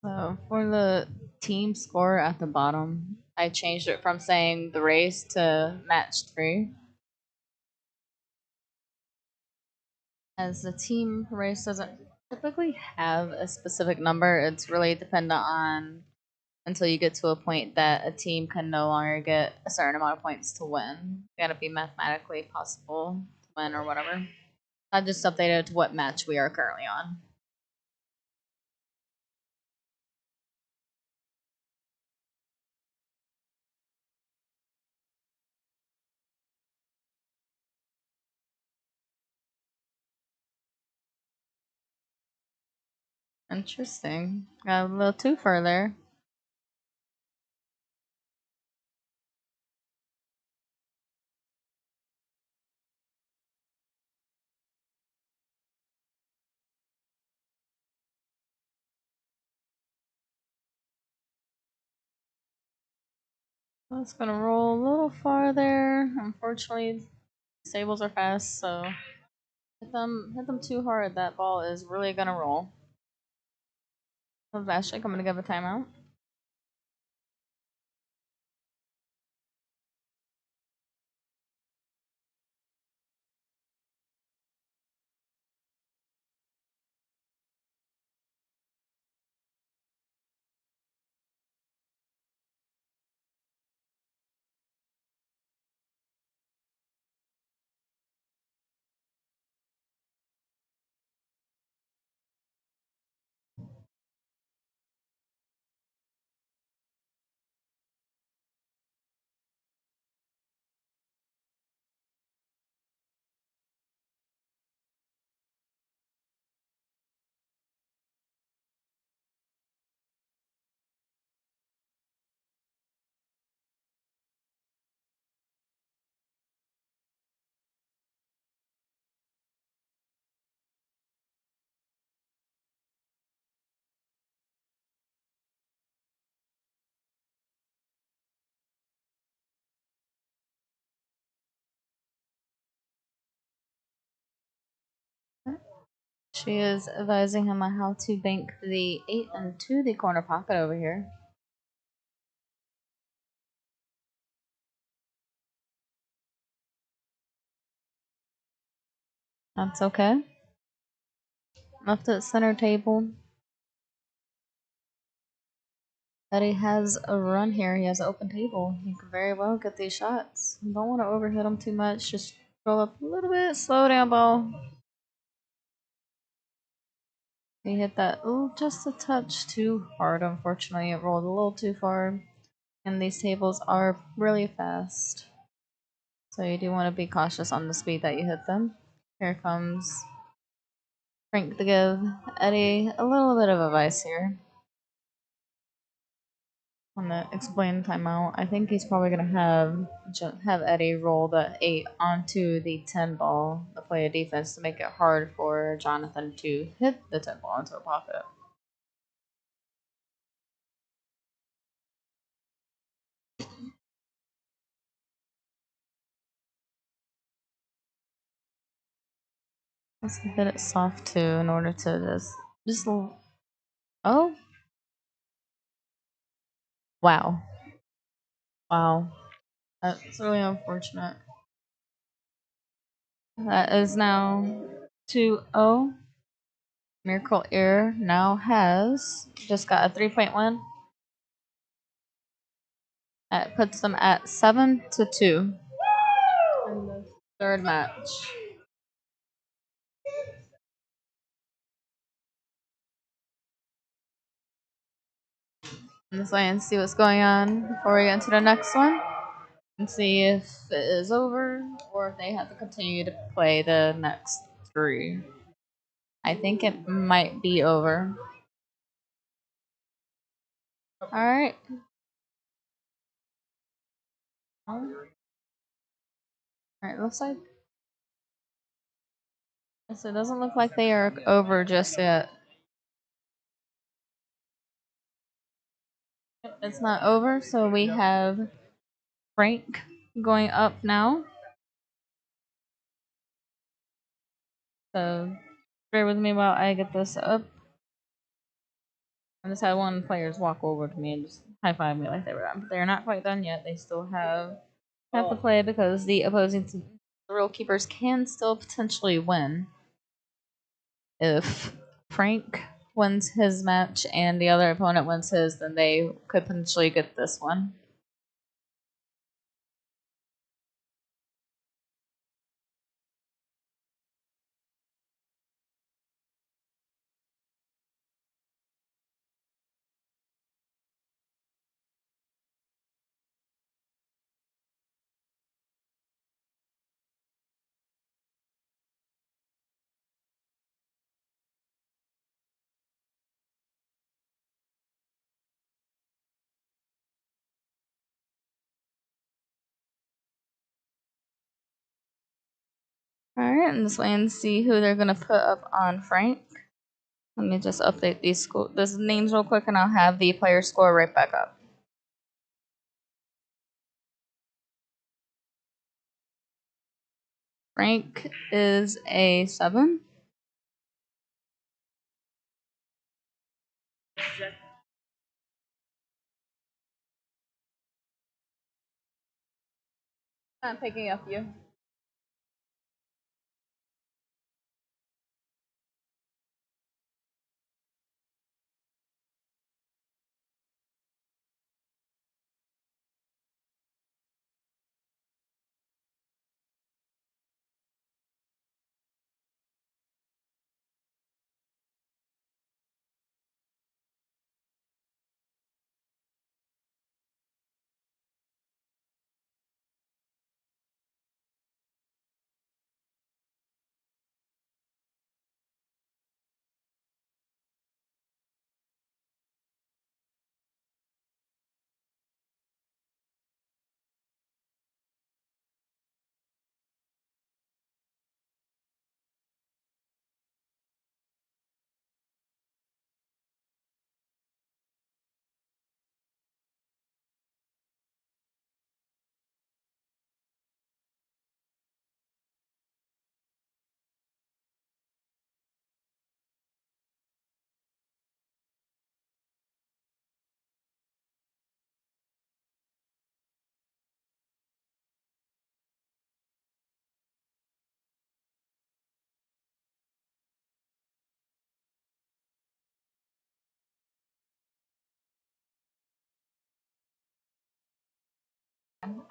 So for the team score at the bottom, I changed it from saying the race to match 3. As the team race doesn't typically have a specific number, it's really dependent on until you get to a point that a team can no longer get a certain amount of points to win. It's gotta be mathematically possible to win or whatever. I just updated to what match we are currently on. Interesting. Got a little too further. That's gonna roll a little farther. Unfortunately, stables are fast, so hit them too hard. That ball is really gonna roll. So Vashik, I'm gonna give a timeout. She is advising him on how to bank the 8 into the corner pocket over here. That's okay. Left at center table. Eddie has a run here. He has an open table. He could very well get these shots. Don't want to overhit him too much. Just roll up a little bit. Slow down ball. He hit that just a touch too hard. Unfortunately, it rolled a little too far. And these tables are really fast. So you do want to be cautious on the speed that you hit them. Here comes Frank to give Eddie a little bit of advice here. On the explain timeout, I think he's probably gonna have Eddie roll the 8 onto the 10 ball to play a defense to make it hard for Jonathan to hit the 10 ball into a pocket. Let's hit it soft too in order to just oh wow. Wow. That's really unfortunate. That is now 2-0. Miracle Air now has just got a 3-point win. That puts them at 7-2 in the third match. This way and see what's going on before we get into the next one. And see if it is over or if they have to continue to play the next 3. I think it might be over. Alright. Alright, looks like so it doesn't look like they are over just yet. It's not over, so we have Frank going up now. So bear with me while I get this up. I just had one players walk over to me and just high five me like they were done. But they're not quite done yet. They still have to play because the opposing team, the real keepers can still potentially win. If Frank wins his match and the other opponent wins his, then they could potentially get this one. Alright, and this way and see who they're gonna put up on Frank. Let me just update these names real quick and I'll have the player score right back up. Frank is a 7. Not picking up you.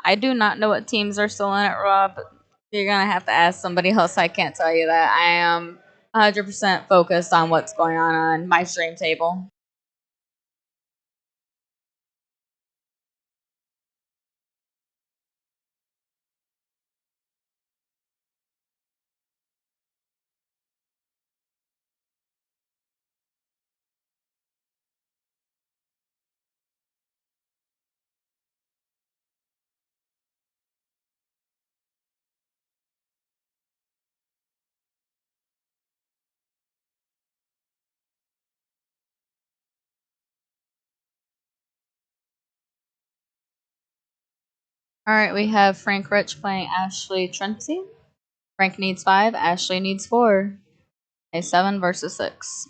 I do not know what teams are still in it, Rob. You're gonna have to ask somebody else. I can't tell you that. I am 100% focused on what's going on my stream table. All right, we have Frank Rich playing Ashley Trency. Frank needs 5, Ashley needs 4. A 7 versus 6.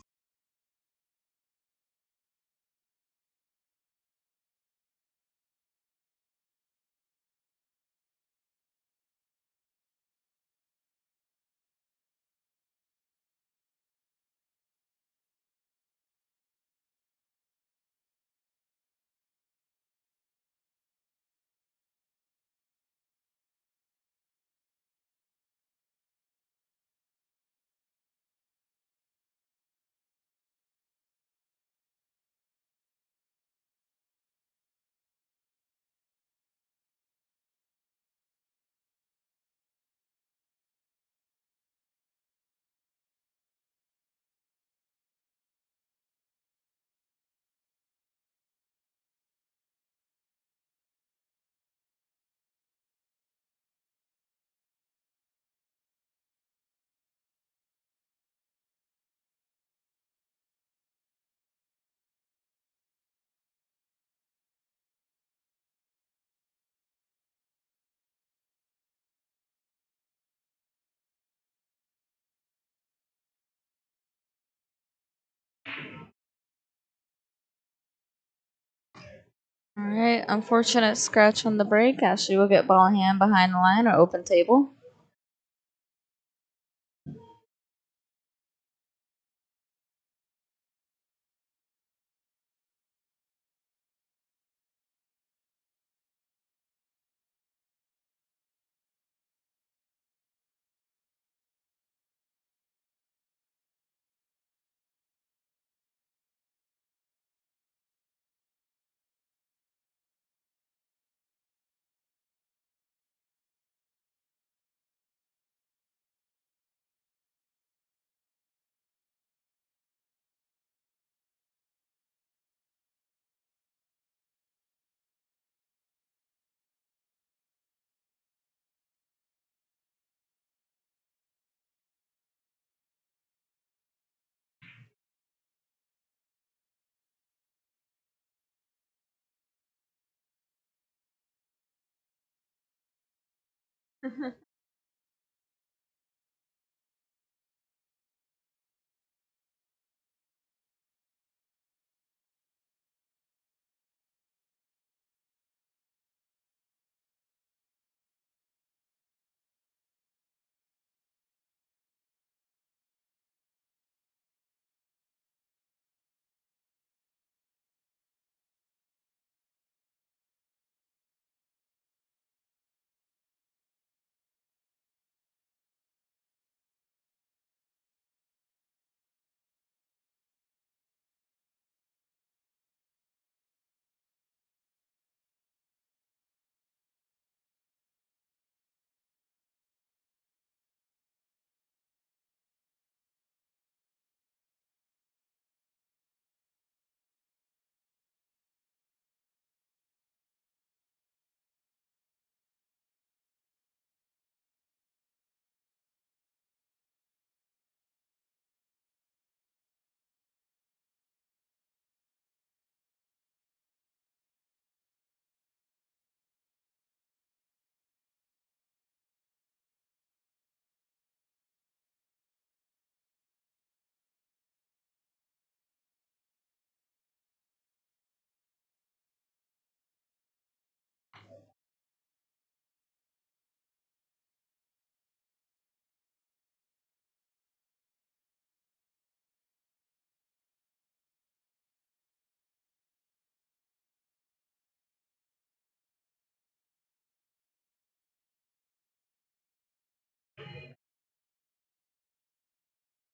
All right, unfortunate scratch on the break. Ashley will get ball in hand behind the line or open table.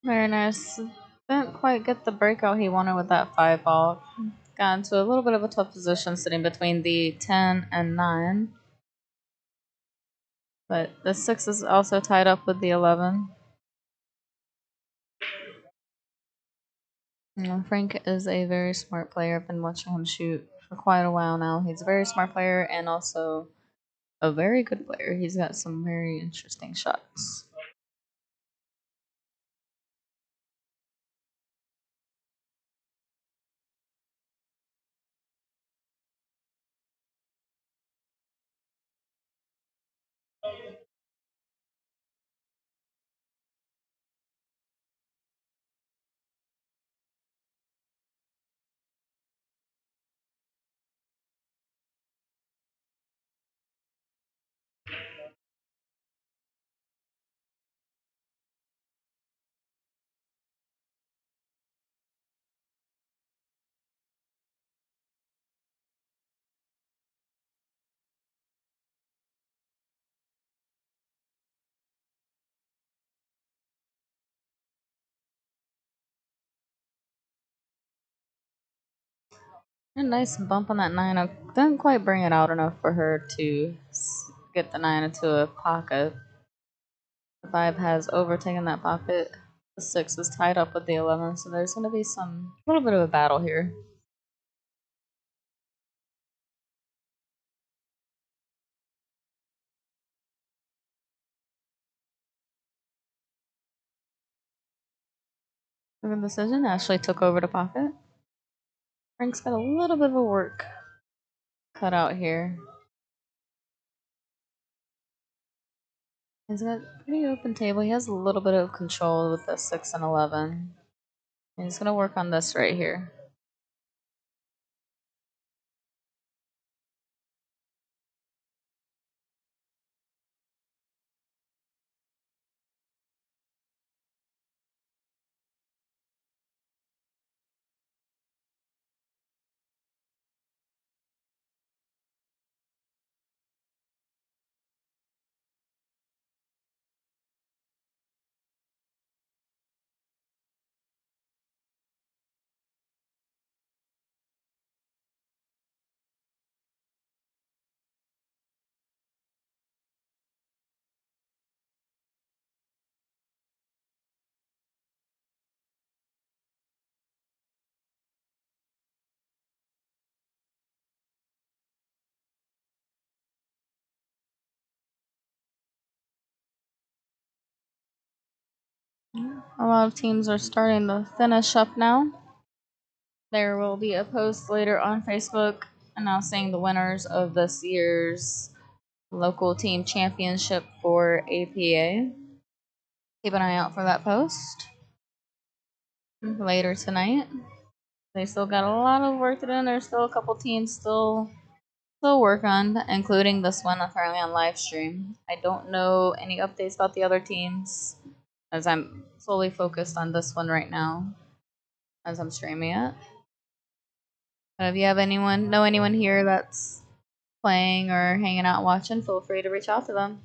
Very nice. Didn't quite get the breakout he wanted with that 5 off. Got into a little bit of a tough position sitting between the 10 and 9. But the 6 is also tied up with the 11. Frank is a very smart player. I've been watching him shoot for quite a while now. He's a very smart player and also a very good player. He's got some very interesting shots. A nice bump on that 9. I didn't quite bring it out enough for her to get the 9 into a pocket. The 5 has overtaken that pocket. The 6 is tied up with the 11, so there's going to be a little bit of a battle here. The decision Ashley took over the pocket. Frank's got a little bit of a work cut out here. He's got a pretty open table. He has a little bit of control with the 6 and 11. And he's going to work on this right here. A lot of teams are starting to finish up now. There will be a post later on Facebook announcing the winners of this year's local team championship for APA. Keep an eye out for that post later tonight. They still got a lot of work to do, and there's still a couple teams still work on, including this one apparently on live stream. I don't know any updates about the other teams, as I'm solely focused on this one right now, as I'm streaming it. But if you have anyone here that's playing or hanging out watching, feel free to reach out to them.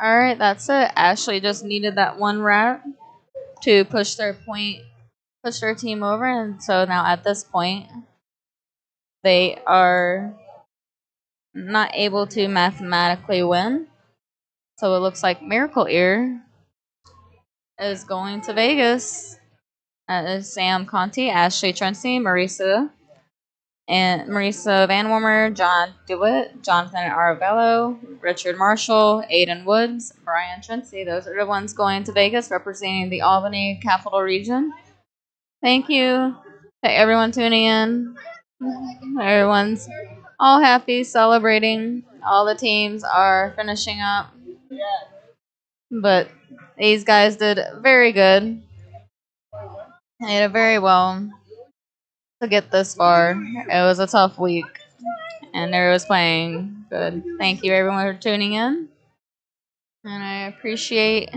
Alright, that's it. Ashley just needed that one rat to push their team over, and so now at this point, they are not able to mathematically win. So it looks like Miracle Ear is going to Vegas. That is Sam Conti, Ashley Trency, Marisa Van Wormer, John DeWitt, Jonathan Aravello, Richard Marshall, Aiden Woods, Brian Trency. Those are the ones going to Vegas representing the Albany Capital Region. Thank you to everyone tuning in. Everyone's all happy, celebrating. All the teams are finishing up. But these guys did very good. They did very well to get this far. It was a tough week, and they was playing good. Thank you, everyone, for tuning in. And I appreciate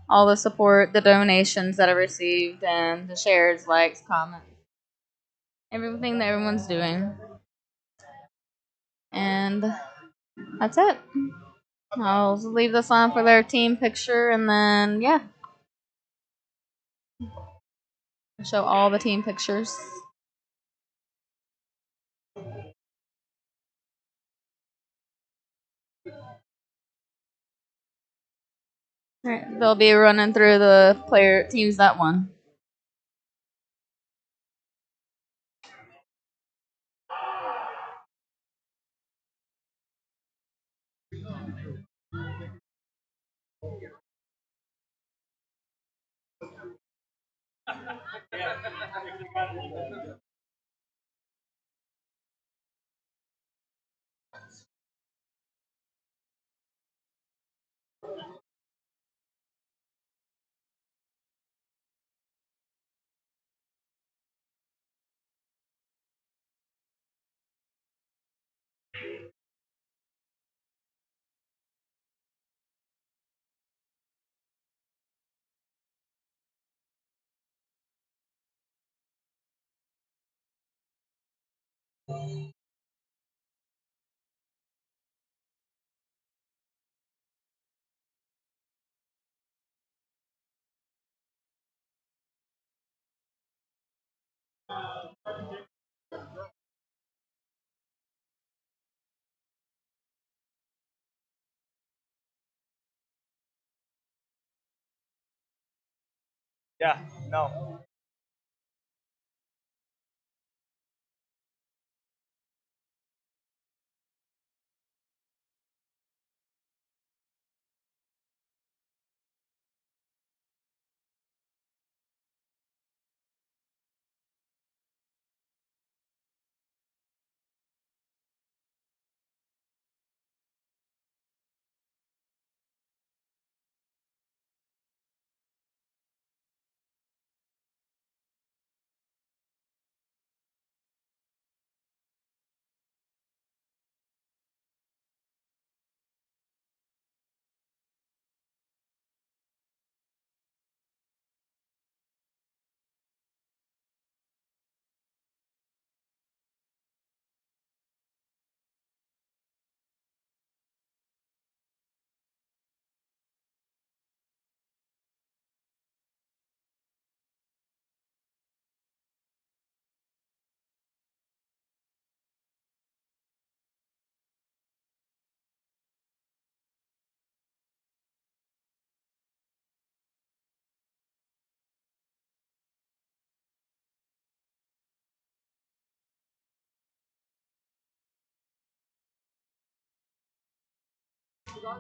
all the support, the donations that I received, and the shares, likes, comments, everything that everyone's doing. And that's it. I'll leave this on for their team picture, and then, yeah, show all the team pictures. Alright, they'll be running through the player teams that won. Yeah, no.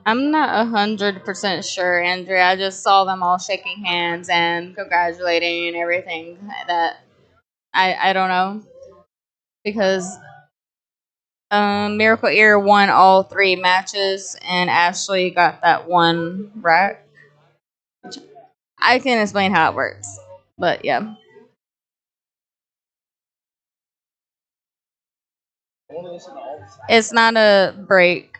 I'm not 100% sure, Andrea. I just saw them all shaking hands and congratulating and everything. That I don't know because Miracle Ear won all three matches and Ashley got that one rack. I can explain how it works, but yeah, it's not a break.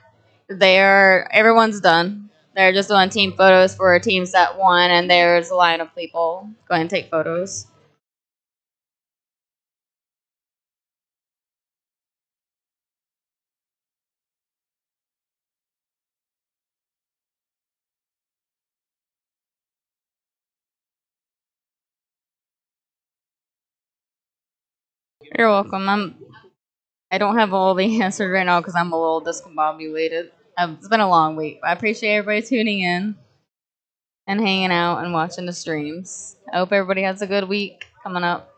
Everyone's done. They're just doing team photos for teams that won, and there's a line of people going to take photos. You're welcome. I don't have all the answers right now because I'm a little discombobulated. It's been a long week. I appreciate everybody tuning in and hanging out and watching the streams. I hope everybody has a good week coming up.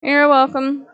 You're welcome.